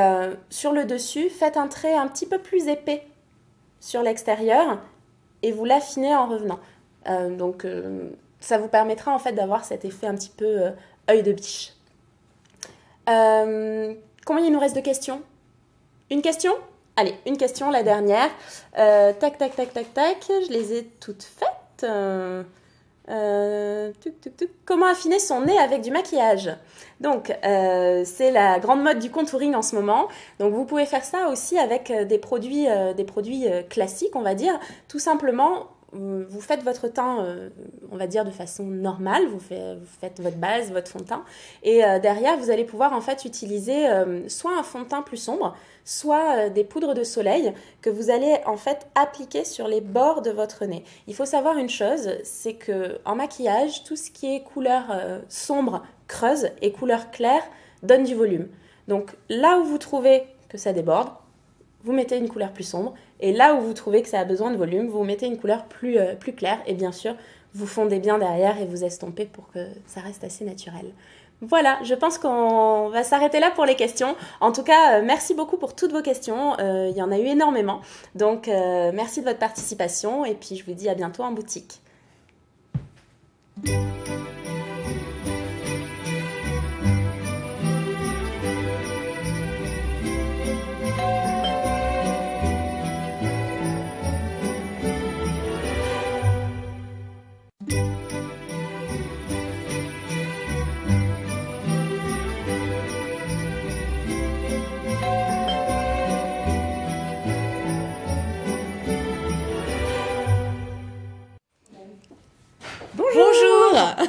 sur le dessus, faites un trait un petit peu plus épais sur l'extérieur et vous l'affinez en revenant. Donc ça vous permettra en fait d'avoir cet effet un petit peu œil de biche. Combien il nous reste de questions? Une question? Allez, une question, la dernière. Tac, tac, tac, tac, tac. Je les ai toutes faites. Comment affiner son nez avec du maquillage? Donc, c'est la grande mode du contouring en ce moment. Donc, vous pouvez faire ça aussi avec des produits classiques, on va dire. Tout simplement, vous faites votre teint, on va dire, de façon normale. Vous faites votre base, votre fond de teint. Et derrière, vous allez pouvoir en fait utiliser soit un fond de teint plus sombre, soit des poudres de soleil que vous allez en fait appliquer sur les bords de votre nez. Il faut savoir une chose, c'est que en maquillage, tout ce qui est couleur sombre creuse et couleur claire donne du volume. Donc là où vous trouvez que ça déborde, vous mettez une couleur plus sombre. Et là où vous trouvez que ça a besoin de volume, vous mettez une couleur plus claire. Et bien sûr, vous fondez bien derrière et vous estompez pour que ça reste assez naturel. Voilà, je pense qu'on va s'arrêter là pour les questions. En tout cas, merci beaucoup pour toutes vos questions. Il y en a eu énormément. Donc, merci de votre participation. Et puis, je vous dis à bientôt en boutique.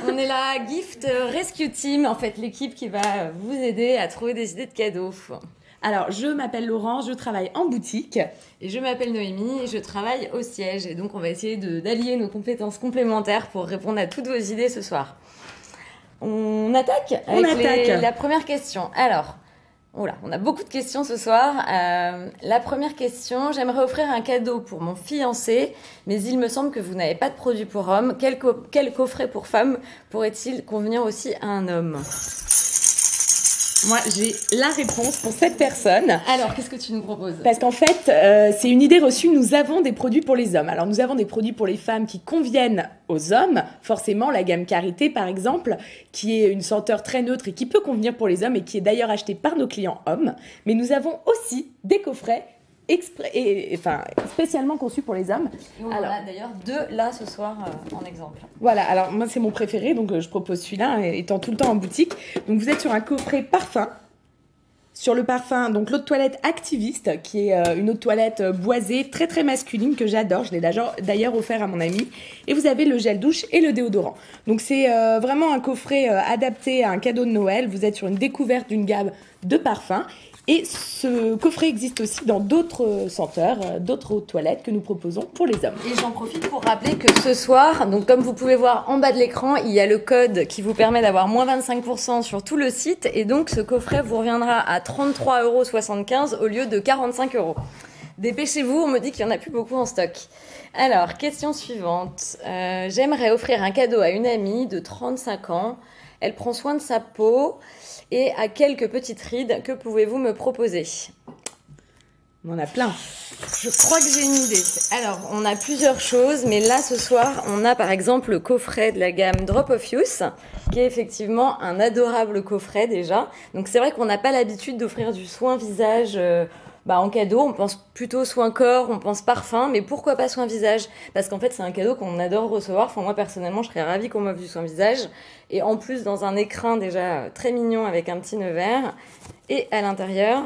On est la Gift Rescue Team, en fait, l'équipe qui va vous aider à trouver des idées de cadeaux. Alors, je m'appelle Laurence, je travaille en boutique. Et je m'appelle Noémie et je travaille au siège. Et donc, on va essayer d'allier nos compétences complémentaires pour répondre à toutes vos idées ce soir. On attaque avec la première question. Alors, on a beaucoup de questions ce soir. La première question, j'aimerais offrir un cadeau pour mon fiancé, mais il me semble que vous n'avez pas de produit pour homme. Quel coffret pour femme pourrait-il convenir aussi à un homme? Moi, j'ai la réponse pour cette personne. Alors, qu'est-ce que tu nous proposes? Parce qu'en fait, c'est une idée reçue, nous avons des produits pour les hommes. Alors, nous avons des produits pour les femmes qui conviennent aux hommes. Forcément, la gamme Karité, par exemple, qui est une senteur très neutre et qui peut convenir pour les hommes et qui est d'ailleurs achetée par nos clients hommes. Mais nous avons aussi des coffrets spécialement conçus pour les hommes. On en a d'ailleurs 2 là ce soir en exemple. Voilà, alors moi c'est mon préféré, donc je propose celui-là, étant tout le temps en boutique. Donc vous êtes sur un coffret parfum. Sur le parfum, donc l'eau de toilette Activiste, qui est une eau de toilette boisée, très très masculine, que j'adore. Je l'ai d'ailleurs offert à mon ami. Et vous avez le gel douche et le déodorant. Donc c'est vraiment un coffret adapté à un cadeau de Noël. Vous êtes sur une découverte d'une gamme de parfums. Et ce coffret existe aussi dans d'autres senteurs, d'autres eaux de toilette que nous proposons pour les hommes. Et j'en profite pour rappeler que ce soir, donc comme vous pouvez voir en bas de l'écran, il y a le code qui vous permet d'avoir moins 25% sur tout le site. Et donc ce coffret vous reviendra à 33,75 € au lieu de 45 €. Dépêchez-vous, on me dit qu'il n'y en a plus beaucoup en stock. Alors, question suivante. J'aimerais offrir un cadeau à une amie de 35 ans. Elle prend soin de sa peau et a quelques petites rides. Que pouvez-vous me proposer? On en a plein. Je crois que j'ai une idée. Alors, on a plusieurs choses, mais là, ce soir, on a par exemple le coffret de la gamme Drop of Youth, qui est effectivement un adorable coffret déjà. Donc, c'est vrai qu'on n'a pas l'habitude d'offrir du soin visage en cadeau. On pense plutôt soin corps, on pense parfum, mais pourquoi pas soin visage? Parce qu'en fait, c'est un cadeau qu'on adore recevoir. Enfin, moi, personnellement, je serais ravie qu'on m'offre du soin visage. Et en plus, dans un écrin déjà très mignon avec un petit nœud vert. Et à l'intérieur,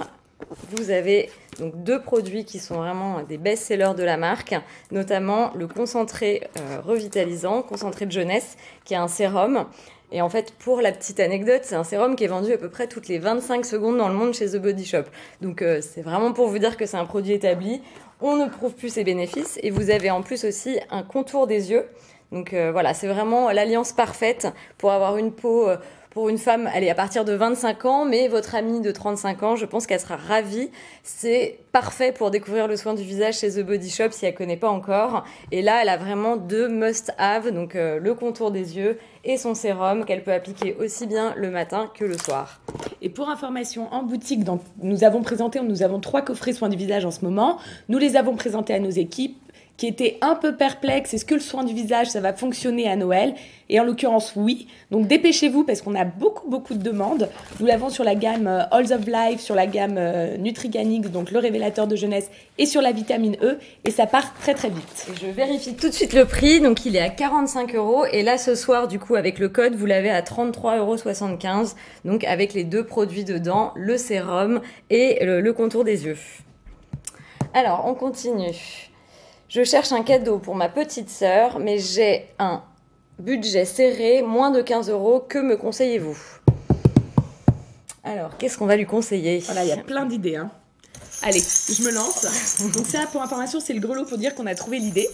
vous avez donc 2 produits qui sont vraiment des best-sellers de la marque, notamment le concentré revitalisant, concentré de jeunesse, qui est un sérum. Et en fait, pour la petite anecdote, c'est un sérum qui est vendu à peu près toutes les 25 secondes dans le monde chez The Body Shop. Donc c'est vraiment pour vous dire que c'est un produit établi. On ne prouve plus ses bénéfices. Et vous avez en plus aussi un contour des yeux. Donc voilà, c'est vraiment l'alliance parfaite pour avoir une peau... Pour une femme, elle est à partir de 25 ans, mais votre amie de 35 ans, je pense qu'elle sera ravie. C'est parfait pour découvrir le soin du visage chez The Body Shop si elle ne connaît pas encore. Et là, elle a vraiment 2 must-have, donc le contour des yeux et son sérum qu'elle peut appliquer aussi bien le matin que le soir. Et pour information, en boutique, nous avons 3 coffrets soins du visage en ce moment. Nous les avons présentés à nos équipes, qui étaient un peu perplexes. Est-ce que le soin du visage, ça va fonctionner à Noël? Et en l'occurrence, oui. Donc dépêchez-vous parce qu'on a beaucoup de demandes. Nous l'avons sur la gamme Halls of Life, sur la gamme Nutriganix, donc le révélateur de jeunesse, et sur la vitamine E. Et ça part très très vite. Et je vérifie tout de suite le prix. Donc il est à 45 €. Et là, ce soir, du coup, avec le code, vous l'avez à 33,75 €. Donc avec les 2 produits dedans, le sérum et le contour des yeux. Alors, on continue. Je cherche un cadeau pour ma petite sœur, mais j'ai un budget serré, moins de 15 €. Que me conseillez-vous? Alors, qu'est-ce qu'on va lui conseiller? Voilà, il y a plein d'idées. Allez, je me lance. Donc ça, pour information, c'est le grelot pour dire qu'on a trouvé l'idée.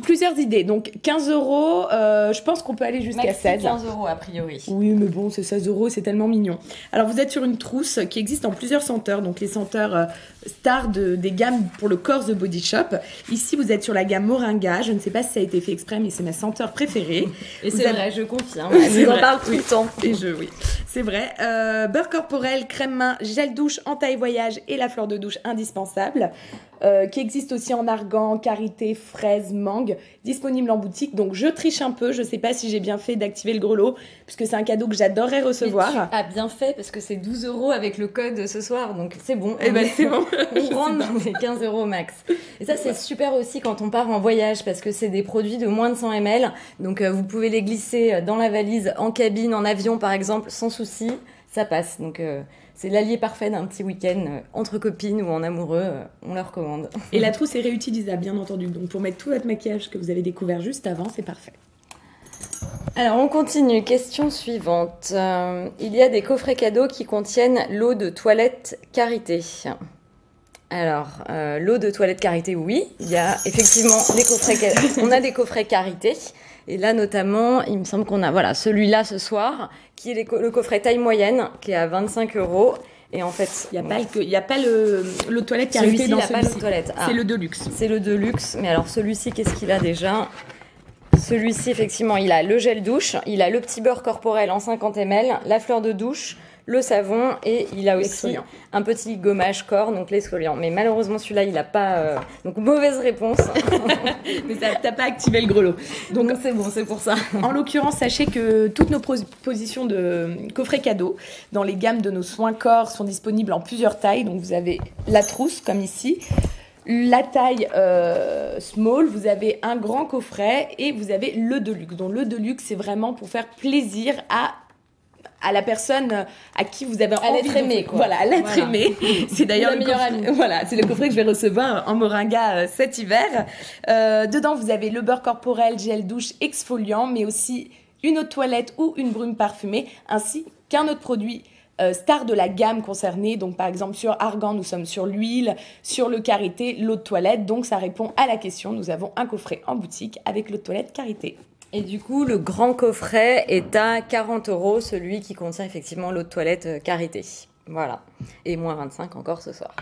Plusieurs idées. Donc 15 €, je pense qu'on peut aller jusqu'à 16. 15 € a priori. Oui, mais bon, c'est 16 €, c'est tellement mignon. Alors vous êtes sur une trousse qui existe en plusieurs senteurs. Donc les senteurs stars des gammes pour le corps The Body Shop. Ici, vous êtes sur la gamme Moringa. Je ne sais pas si ça a été fait exprès, mais c'est ma senteur préférée. Et c'est vrai, je confirme. On en parle tout le temps. Et oui, c'est vrai. Beurre corporel, crème main, gel douche en taille voyage et la fleur de douche indispensable, qui existe aussi en argan, karité, fraise, mangue, disponible en boutique. Donc je triche un peu, je sais pas si j'ai bien fait d'activer le grelot, puisque c'est un cadeau que j'adorerais recevoir. Mais tu as bien fait, parce que c'est 12 € avec le code ce soir, donc c'est bon. Et c'est bon. On rentre dans les 15 € max. Et ça, c'est super aussi quand on part en voyage, parce que c'est des produits de moins de 100 ml, donc vous pouvez les glisser dans la valise, en cabine, en avion par exemple, sans souci, ça passe. Donc c'est l'allié parfait d'un petit week-end entre copines ou en amoureux, on le recommande. Et la trousse est réutilisable, bien entendu. Donc pour mettre tout votre maquillage que vous avez découvert juste avant, c'est parfait. Alors on continue, question suivante. Il y a des coffrets cadeaux qui contiennent l'eau de toilette Karité. Alors, l'eau de toilette Karité, oui. Il y a effectivement des coffrets on a des coffrets Karité. Et là, notamment, il me semble qu'on a celui-là ce soir, qui est le coffret taille moyenne, qui est à 25 €. Et en fait, il n'y a pas l'eau de toilette Karité dans celui-ci. Pas l'eau de toilette. C'est le Deluxe. C'est le Deluxe. Mais alors, celui-ci, qu'est-ce qu'il a déjà? Celui-ci, effectivement, il a le gel douche, il a le petit beurre corporel en 50 ml, la fleur de douche, le savon et il a aussi L'exfoliant. un petit gommage corps, donc l'exfoliant. Mais malheureusement, celui-là, il n'a pas... Donc, mauvaise réponse. Mais t'as pas activé le grelot. Donc, c'est bon, c'est pour ça. En l'occurrence, sachez que toutes nos propositions de coffrets cadeaux dans les gammes de nos soins corps sont disponibles en plusieurs tailles. Donc vous avez la trousse comme ici, la taille small, vous avez un grand coffret et vous avez le deluxe. Donc le deluxe, c'est vraiment pour faire plaisir à la personne à qui vous avez envie l'être aimé, quoi. Voilà, à l'être Voilà. aimé. C'est d'ailleurs La le meilleure coffret, amie. voilà, c'est le coffret que je vais recevoir en moringa cet hiver. Dedans, vous avez le beurre corporel, gel douche, exfoliant, mais aussi une eau de toilette ou une brume parfumée, ainsi qu'un autre produit star de la gamme concernée. Donc par exemple sur Argan, nous sommes sur l'huile, sur le karité, l'eau de toilette. Donc ça répond à la question. Nous avons un coffret en boutique avec l'eau de toilette karité. Et du coup, le grand coffret est à 40 €, celui qui contient effectivement l'eau de toilette karité. Voilà. Et moins 25 encore ce soir.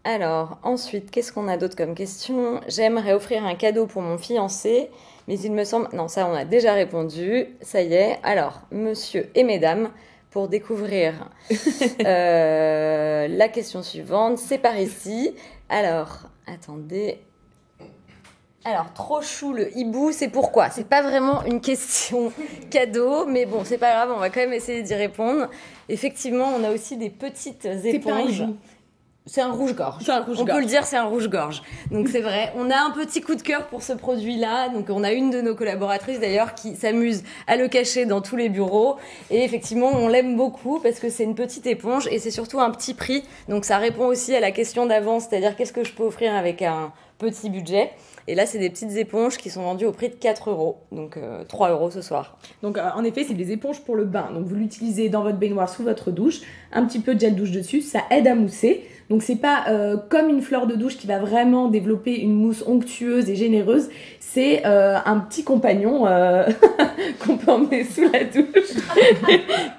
Alors, ensuite, qu'est-ce qu'on a d'autre comme question? J'aimerais offrir un cadeau pour mon fiancé, mais il me semble... Non, ça, on a déjà répondu. Ça y est. Alors, monsieur et mesdames, pour découvrir la question suivante, c'est par ici. Alors, attendez... Alors, trop chou le hibou, c'est pourquoi? C'est pas vraiment une question cadeau, mais bon, c'est pas grave, on va quand même essayer d'y répondre. Effectivement, on a aussi des petites éponges. C'est un rouge-gorge. C'est un rouge-gorge. On peut le dire, c'est un rouge-gorge. Donc c'est vrai, on a un petit coup de cœur pour ce produit-là. Donc on a une de nos collaboratrices d'ailleurs qui s'amuse à le cacher dans tous les bureaux. Et effectivement, on l'aime beaucoup parce que c'est une petite éponge et c'est surtout un petit prix. Donc ça répond aussi à la question d'avant, c'est-à-dire qu'est-ce que je peux offrir avec un petit budget. Et là, c'est des petites éponges qui sont vendues au prix de 4 €. Donc 3 € ce soir. Donc en effet, c'est des éponges pour le bain. Donc vous l'utilisez dans votre baignoire sous votre douche, un petit peu de gel douche dessus, ça aide à mousser. Donc c'est pas comme une fleur de douche qui va vraiment développer une mousse onctueuse et généreuse. C'est un petit compagnon qu'on peut emmener sous la douche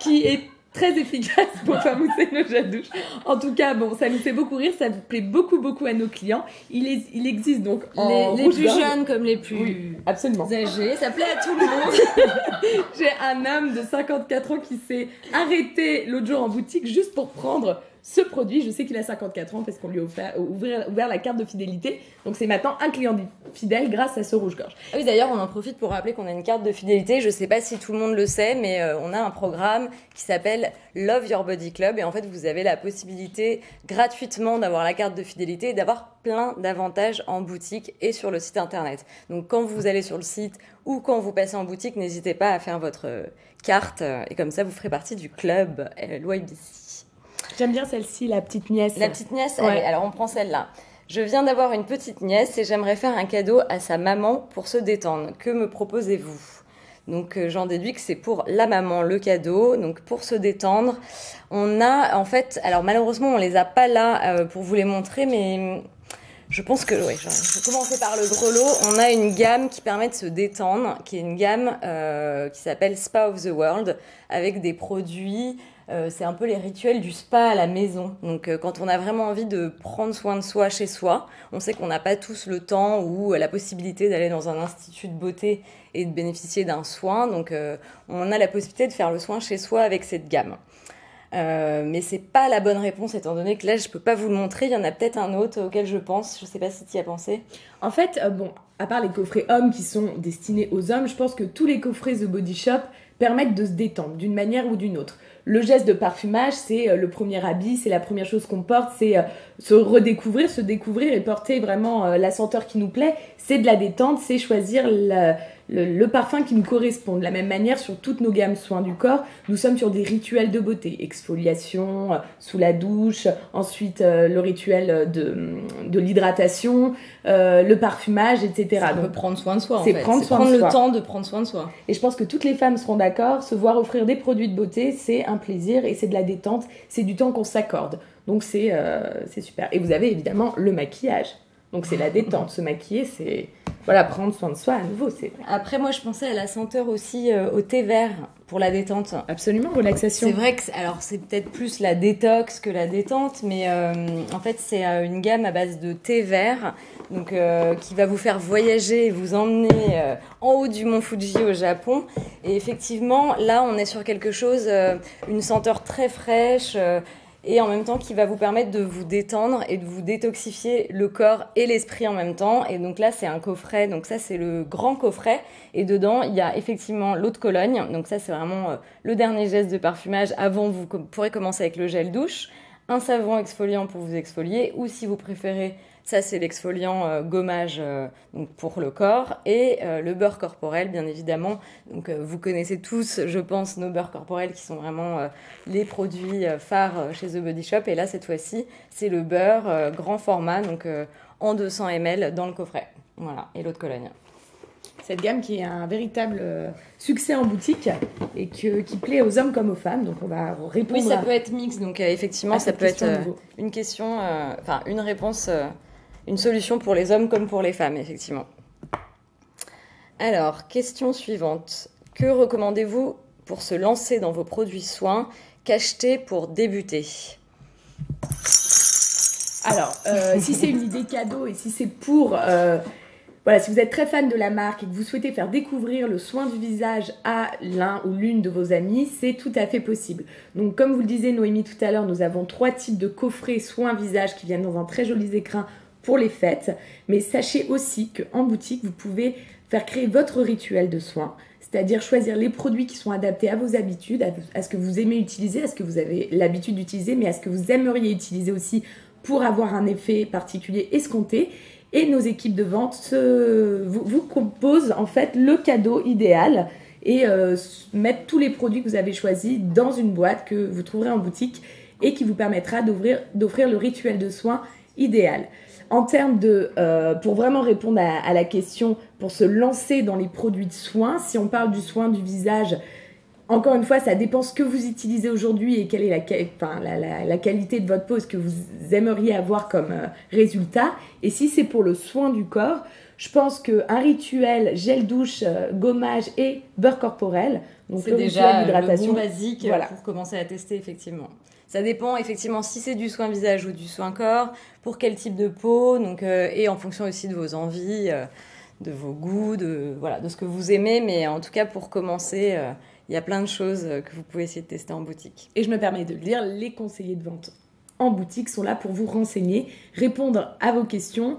qui est très efficace pour faire mousser nos gels douche. En tout cas, bon, ça nous fait beaucoup rire, ça vous plaît beaucoup à nos clients. Il existe donc en Les rouge plus gorge. jeunes comme les plus Oui, absolument. âgés, ça plaît à tout le monde. J'ai un homme de 54 ans qui s'est arrêté l'autre jour en boutique juste pour prendre ce produit. Je sais qu'il a 54 ans parce qu'on lui a ouvert la carte de fidélité. Donc c'est maintenant un client fidèle grâce à ce rouge-gorge. Ah oui, d'ailleurs, on en profite pour rappeler qu'on a une carte de fidélité. Je ne sais pas si tout le monde le sait, mais on a un programme qui s'appelle Love Your Body Club. Et en fait, vous avez la possibilité gratuitement d'avoir la carte de fidélité et d'avoir plein d'avantages en boutique et sur le site internet. Donc, quand vous allez sur le site ou quand vous passez en boutique, n'hésitez pas à faire votre carte. Et comme ça, vous ferez partie du club LYBC. J'aime bien celle-ci, la petite nièce. La petite nièce, Ouais. allez, alors on prend celle-là. Je viens d'avoir une petite nièce et j'aimerais faire un cadeau à sa maman pour se détendre. Que me proposez-vous? Donc j'en déduis que c'est pour la maman le cadeau. Donc pour se détendre, on a en fait, alors malheureusement on les a pas là pour vous les montrer, mais je pense que ouais, je vais commencer par le grelot. On a une gamme qui permet de se détendre, qui est une gamme qui s'appelle Spa of the World, avec des produits. C'est un peu les rituels du spa à la maison. Donc quand on a vraiment envie de prendre soin de soi chez soi, on sait qu'on n'a pas tous le temps ou la possibilité d'aller dans un institut de beauté et de bénéficier d'un soin. Donc on a la possibilité de faire le soin chez soi avec cette gamme. Mais c'est pas la bonne réponse étant donné que là je peux pas vous le montrer. Il y en a peut-être un autre auquel je pense. Je sais pas si tu y as pensé. En fait, bon, à part les coffrets hommes qui sont destinés aux hommes, je pense que tous les coffrets The Body Shop permettent de se détendre d'une manière ou d'une autre. Le geste de parfumage, c'est le premier habit, c'est la première chose qu'on porte, c'est se redécouvrir, se découvrir et porter vraiment la senteur qui nous plaît. C'est de la détente, c'est choisir le parfum qui nous correspond. De la même manière, sur toutes nos gammes soins du corps, nous sommes sur des rituels de beauté. Exfoliation, sous la douche, ensuite le rituel de l'hydratation, le parfumage, etc. On peut prendre soin de soi en c'est fait. prendre soin de le soi. temps de prendre soin de soi. Et je pense que toutes les femmes seront d'accord, se voir offrir des produits de beauté, c'est un plaisir et c'est de la détente, c'est du temps qu'on s'accorde. Donc c'est super. Et vous avez évidemment le maquillage. Donc c'est la détente, se maquiller, c'est voilà, prendre soin de soi à nouveau, c'est vrai. Après, moi, je pensais à la senteur aussi au thé vert pour la détente. Absolument, relaxation. C'est vrai que alors c'est peut-être plus la détox que la détente, mais en fait c'est une gamme à base de thé vert, donc qui va vous faire voyager et vous emmener en haut du mont Fuji au Japon. Et effectivement, là on est sur quelque chose, une senteur très fraîche. Et en même temps qui va vous permettre de vous détendre et de vous détoxifier le corps et l'esprit en même temps. Et donc là, c'est un coffret, donc ça, c'est le grand coffret. Et dedans, il y a effectivement l'eau de Cologne. Donc ça, c'est vraiment le dernier geste de parfumage. Avant, vous pourrez commencer avec le gel douche, un savon exfoliant pour vous exfolier, ou si vous préférez, ça, c'est l'exfoliant gommage donc pour le corps, et le beurre corporel, bien évidemment. Donc, vous connaissez tous, je pense, nos beurres corporels qui sont vraiment les produits phares chez The Body Shop. Et là, cette fois-ci, c'est le beurre grand format, donc en 200 ml dans le coffret. Voilà, et l'eau de Cologne. Cette gamme qui est un véritable succès en boutique et qui plaît aux hommes comme aux femmes. Donc, on va répondre. Oui, ça peut être mix. Donc, effectivement, ça peut être une question, une réponse. Une solution pour les hommes comme pour les femmes, effectivement. Alors, question suivante. Que recommandez-vous pour se lancer dans vos produits soins qu'acheter pour débuter ? Alors, si c'est une idée cadeau et si c'est pour... voilà, si vous êtes très fan de la marque et que vous souhaitez faire découvrir le soin du visage à l'un ou l'une de vos amis, c'est tout à fait possible. Donc, comme vous le disiez, Noémie, tout à l'heure, nous avons 3 types de coffrets soins visage qui viennent dans un très joli écrin pour les fêtes, mais sachez aussi qu'en boutique, vous pouvez faire créer votre rituel de soins, c'est-à-dire choisir les produits qui sont adaptés à vos habitudes, à ce que vous aimez utiliser, à ce que vous avez l'habitude d'utiliser, mais à ce que vous aimeriez utiliser aussi pour avoir un effet particulier escompté. Et nos équipes de vente vous proposent en fait le cadeau idéal et mettre tous les produits que vous avez choisis dans une boîte que vous trouverez en boutique et qui vous permettra d'offrir le rituel de soins idéal. En termes pour vraiment répondre à la question, pour se lancer dans les produits de soins, si on parle du soin du visage, encore une fois, ça dépend ce que vous utilisez aujourd'hui et quelle est la qualité de votre peau, ce que vous aimeriez avoir comme résultat. Et si c'est pour le soin du corps, je pense qu'un rituel gel douche, gommage et beurre corporel, donc c'est déjà le bon basique pour commencer à tester, effectivement. Ça dépend effectivement si c'est du soin visage ou du soin corps, pour quel type de peau, donc, et en fonction aussi de vos envies, de vos goûts, de ce que vous aimez. Mais en tout cas, pour commencer, il y a plein de choses que vous pouvez essayer de tester en boutique. Et je me permets de le dire, les conseillers de vente en boutique sont là pour vous renseigner, répondre à vos questions,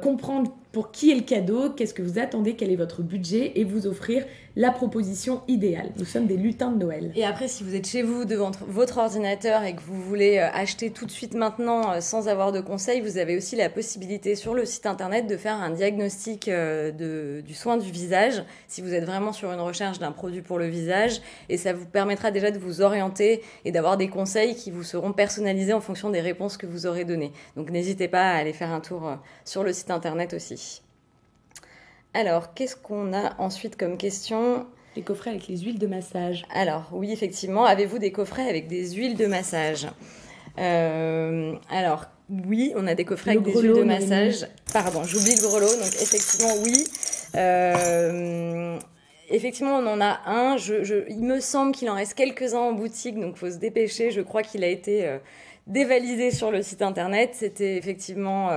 comprendre pour qui est le cadeau, qu'est-ce que vous attendez, quel est votre budget et vous offrir la proposition idéale. Nous sommes des lutins de Noël. Et après, si vous êtes chez vous devant votre ordinateur et que vous voulez acheter tout de suite maintenant sans avoir de conseils, vous avez aussi la possibilité sur le site internet de faire un diagnostic du soin du visage si vous êtes vraiment sur une recherche d'un produit pour le visage, et ça vous permettra déjà de vous orienter et d'avoir des conseils qui vous seront personnalisés en fonction des réponses que vous aurez données. Donc n'hésitez pas à aller faire un tour sur le site internet aussi. Alors, qu'est-ce qu'on a ensuite comme question ? Les coffrets avec les huiles de massage. Alors, oui, effectivement. Avez-vous des coffrets avec des huiles de massage ? Alors, oui, on a des coffrets avec des huiles de massage. Pardon, j'oublie le grelot. Donc, effectivement, oui. Effectivement, on en a un. Il me semble qu'il en reste quelques-uns en boutique, donc il faut se dépêcher. Je crois qu'il a été dévalisé sur le site internet. C'était effectivement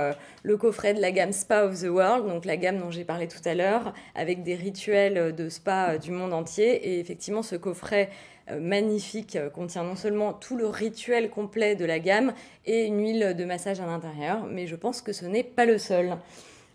le coffret de la gamme Spa of the World, donc la gamme dont j'ai parlé tout à l'heure, avec des rituels de spa du monde entier. Et effectivement, ce coffret magnifique contient non seulement tout le rituel complet de la gamme et une huile de massage à l'intérieur, mais je pense que ce n'est pas le seul.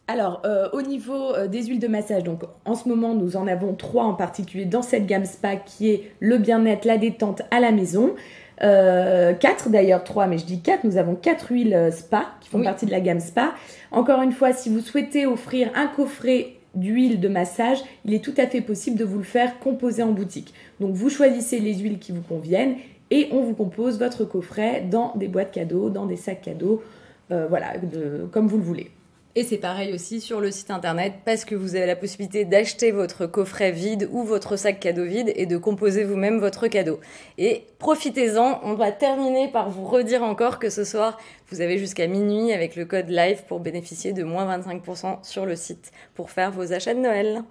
Alors, au niveau des huiles de massage, donc en ce moment, nous en avons 3 en particulier dans cette gamme spa qui est le bien-être, la détente à la maison. 4 d'ailleurs, 3, mais je dis 4, nous avons 4 huiles spa qui font partie de la gamme spa. Encore une fois, si vous souhaitez offrir un coffret d'huile de massage, il est tout à fait possible de vous le faire composer en boutique. Donc vous choisissez les huiles qui vous conviennent et on vous compose votre coffret dans des boîtes cadeaux, dans des sacs cadeaux, comme vous le voulez. Et c'est pareil aussi sur le site internet, parce que vous avez la possibilité d'acheter votre coffret vide ou votre sac cadeau vide et de composer vous-même votre cadeau. Et profitez-en, on va terminer par vous redire encore que ce soir, vous avez jusqu'à minuit avec le code LIVE pour bénéficier de moins 25% sur le site pour faire vos achats de Noël.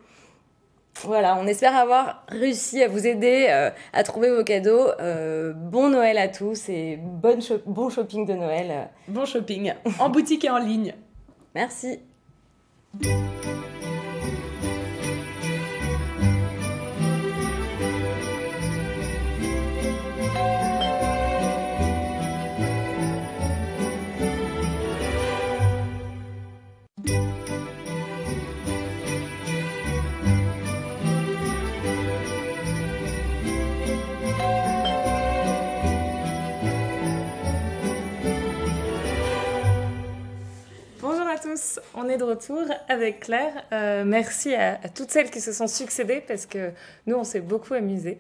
Voilà, on espère avoir réussi à vous aider à trouver vos cadeaux. Bon Noël à tous et bon shopping de Noël. Bon shopping, en boutique et en ligne. Merci. Bonjour à tous, on est de retour avec Claire. Merci à toutes celles qui se sont succédées parce que nous, on s'est beaucoup amusés.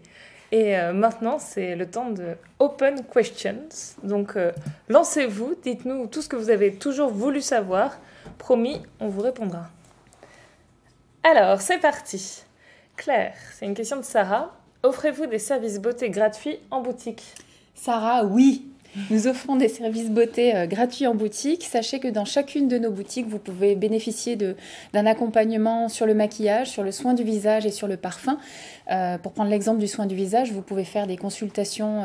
Et maintenant, c'est le temps de Open Questions. Donc, lancez-vous, dites-nous tout ce que vous avez toujours voulu savoir. Promis, on vous répondra. Alors, c'est parti. Claire, c'est une question de Sarah. Offrez-vous des services beauté gratuits en boutique? Sarah, oui. Nous offrons des services beauté gratuits en boutique. Sachez que dans chacune de nos boutiques, vous pouvez bénéficier d'un accompagnement sur le maquillage, sur le soin du visage et sur le parfum. Pour prendre l'exemple du soin du visage, vous pouvez faire des consultations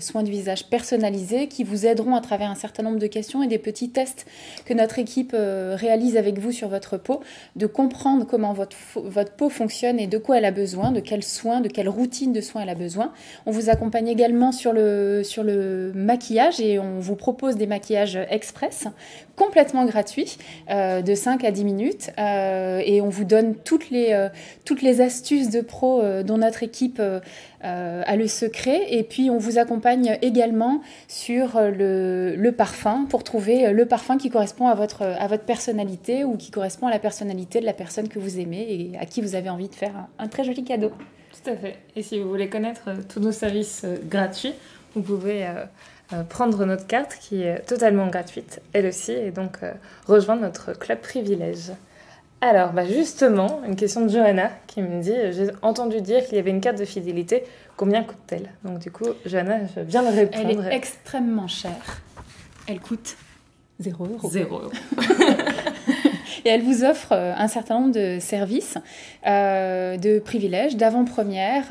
soins du visage personnalisés qui vous aideront à travers un certain nombre de questions et des petits tests que notre équipe réalise avec vous sur votre peau, de comprendre comment votre peau fonctionne et de quoi elle a besoin, de quels soins, de quelle routine de soins elle a besoin. On vous accompagne également sur le maquillage et on vous propose des maquillages express complètement gratuits de 5 à 10 minutes et on vous donne toutes les astuces de pro dont notre équipe a le secret, et puis on vous accompagne également sur le parfum pour trouver le parfum qui correspond à votre personnalité ou qui correspond à la personnalité de la personne que vous aimez et à qui vous avez envie de faire un très joli cadeau. Tout à fait. Et si vous voulez connaître tous nos services gratuits, vous pouvez prendre notre carte qui est totalement gratuite, elle aussi, et donc rejoindre notre club privilège. Alors, justement, une question de Johanna qui me dit « J'ai entendu dire qu'il y avait une carte de fidélité, combien coûte-t-elle ?» Donc du coup, Johanna, je viens de répondre. Elle est extrêmement chère. Elle coûte 0 €. 0 €. Et elle vous offre un certain nombre de services, de privilèges, d'avant-première,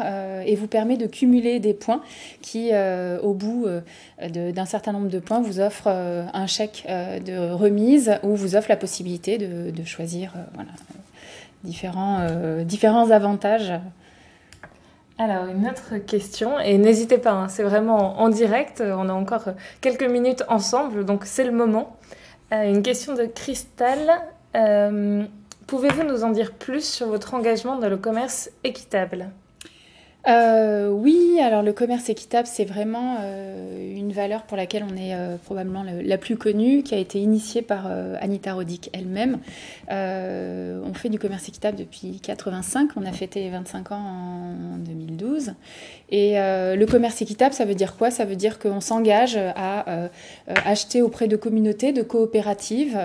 et vous permet de cumuler des points qui, au bout d'un certain nombre de points, vous offre un chèque de remise ou vous offre la possibilité de choisir différents avantages. Alors, une autre question, et n'hésitez pas, c'est vraiment en direct, on a encore quelques minutes ensemble, donc c'est le moment. Une question de Cristal. Pouvez-vous nous en dire plus sur votre engagement dans le commerce équitable ? Oui, alors le commerce équitable, c'est vraiment une valeur pour laquelle on est probablement la plus connue, qui a été initiée par Anita Roddick elle-même. On fait du commerce équitable depuis 1985, on a fêté les 25 ans en 2012. Et le commerce équitable, ça veut dire quoi ? Ça veut dire qu'on s'engage à acheter auprès de communautés, de coopératives.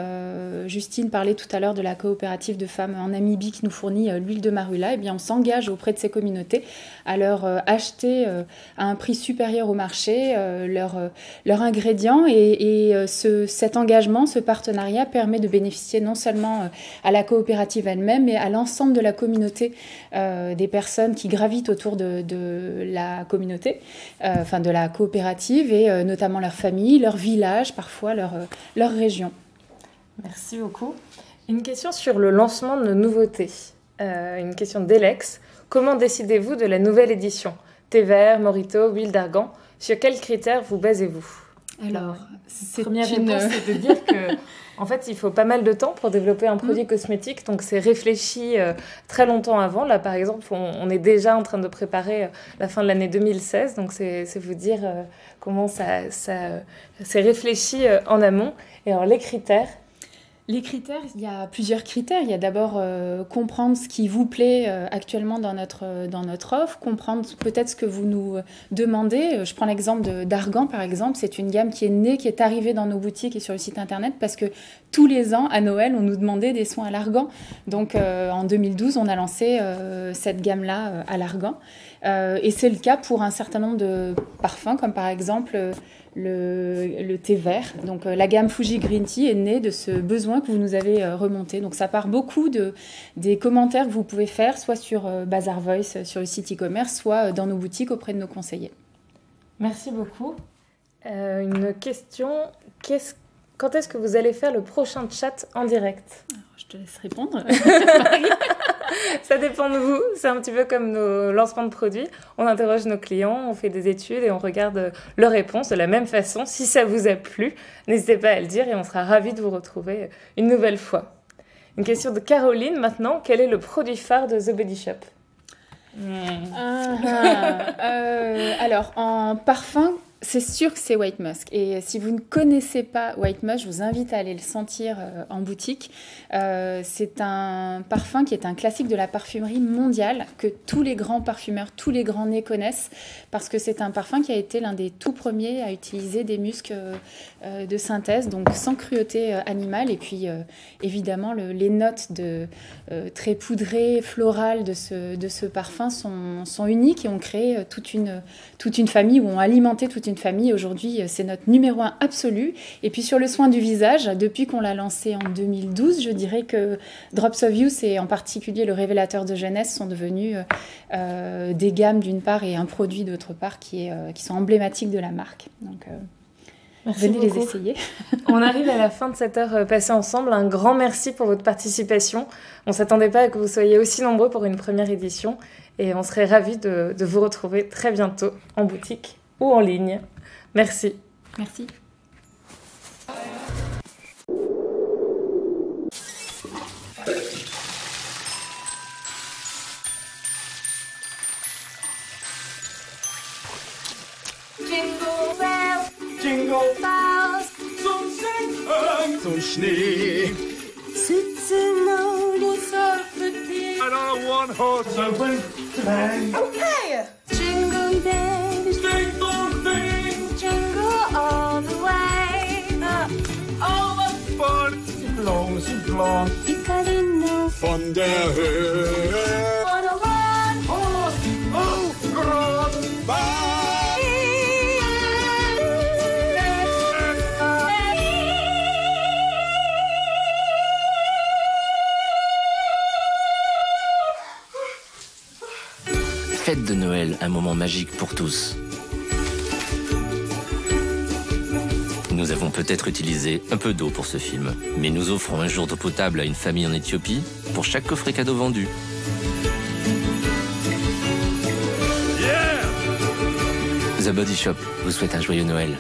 Justine parlait tout à l'heure de la coopérative de femmes en Namibie qui nous fournit l'huile de marula. Eh bien, on s'engage auprès de ces communautés à leur acheter à un prix supérieur au marché leurs ingrédients. Et cet engagement, ce partenariat permet de bénéficier non seulement à la coopérative elle-même, mais à l'ensemble de la communauté des personnes qui gravitent autour de la communauté, de la coopérative, et notamment leur famille, leur village, parfois leur région. Merci beaucoup. Une question sur le lancement de nos nouveautés. Une question d'Elex. Comment décidez-vous de la nouvelle édition ? Thé vert, Morito, huile d'argan. Sur quels critères vous basez-vous ? Alors, première réponse, c'est de dire que en fait, il faut pas mal de temps pour développer un produit cosmétique, donc c'est réfléchi très longtemps avant. Là, par exemple, on est déjà en train de préparer la fin de l'année 2016, donc c'est vous dire comment ça c'est réfléchi en amont. Et alors, les critères. Les critères, il y a plusieurs critères. Il y a d'abord comprendre ce qui vous plaît actuellement dans notre offre, comprendre peut-être ce que vous nous demandez. Je prends l'exemple d'Argan, par exemple. C'est une gamme qui est arrivée dans nos boutiques et sur le site internet parce que tous les ans, à Noël, on nous demandait des soins à l'argan. Donc, en 2012, on a lancé cette gamme-là à l'argan. Et c'est le cas pour un certain nombre de parfums, comme par exemple le thé vert. Donc la gamme Fuji Green Tea est née de ce besoin que vous nous avez remonté. Donc ça part beaucoup des commentaires que vous pouvez faire, soit sur Bazaar Voice, sur le site e-commerce, soit dans nos boutiques auprès de nos conseillers. Merci beaucoup. Une question, quand est-ce que vous allez faire le prochain chat en direct ? Alors, je te laisse répondre. Ça dépend de vous, c'est un petit peu comme nos lancements de produits. On interroge nos clients, on fait des études et on regarde leurs réponses de la même façon. Si ça vous a plu, n'hésitez pas à le dire et on sera ravis de vous retrouver une nouvelle fois. Une question de Caroline maintenant. Quel est le produit phare de The Body Shop ? Alors, en parfum, c'est sûr que c'est White Musk. Et si vous ne connaissez pas White Musk, je vous invite à aller le sentir en boutique. C'est un parfum qui est un classique de la parfumerie mondiale, que tous les grands parfumeurs, tous les grands nez connaissent, parce que c'est un parfum qui a été l'un des tout premiers à utiliser des muscs de synthèse, donc sans cruauté animale. Et puis, évidemment, les notes très poudrées, florales de ce parfum sont uniques et ont créé toute une famille, ou ont alimenté toute une famille. Aujourd'hui, c'est notre numéro 1 absolu. Et puis sur le soin du visage, depuis qu'on l'a lancé en 2012, je dirais que Drops of Youth et en particulier le révélateur de jeunesse sont devenus des gammes d'une part et un produit d'autre part qui sont emblématiques de la marque. Donc venez les essayer. On arrive à la fin de cette heure passée ensemble. Un grand merci pour votre participation. On ne s'attendait pas à que vous soyez aussi nombreux pour une première édition et on serait ravis de vous retrouver très bientôt en boutique ou en ligne. Merci. Merci. Jingle bells, Jingle, bells, zum Singen, zum Schnee. sitzen only surfing. And on a one-horse open sleigh. Okay. Jingle bells, Ding dong ding, jingle all the way. all the fun. Sie flogen, sie flogen. Italino, Von der Höhe. on a one horse. Oh, Gott, Fête de Noël, un moment magique pour tous. Nous avons peut-être utilisé un peu d'eau pour ce film, mais nous offrons un jour d'eau potable à une famille en Éthiopie pour chaque coffret cadeau vendu. yeah! The Body Shop vous souhaite un joyeux Noël.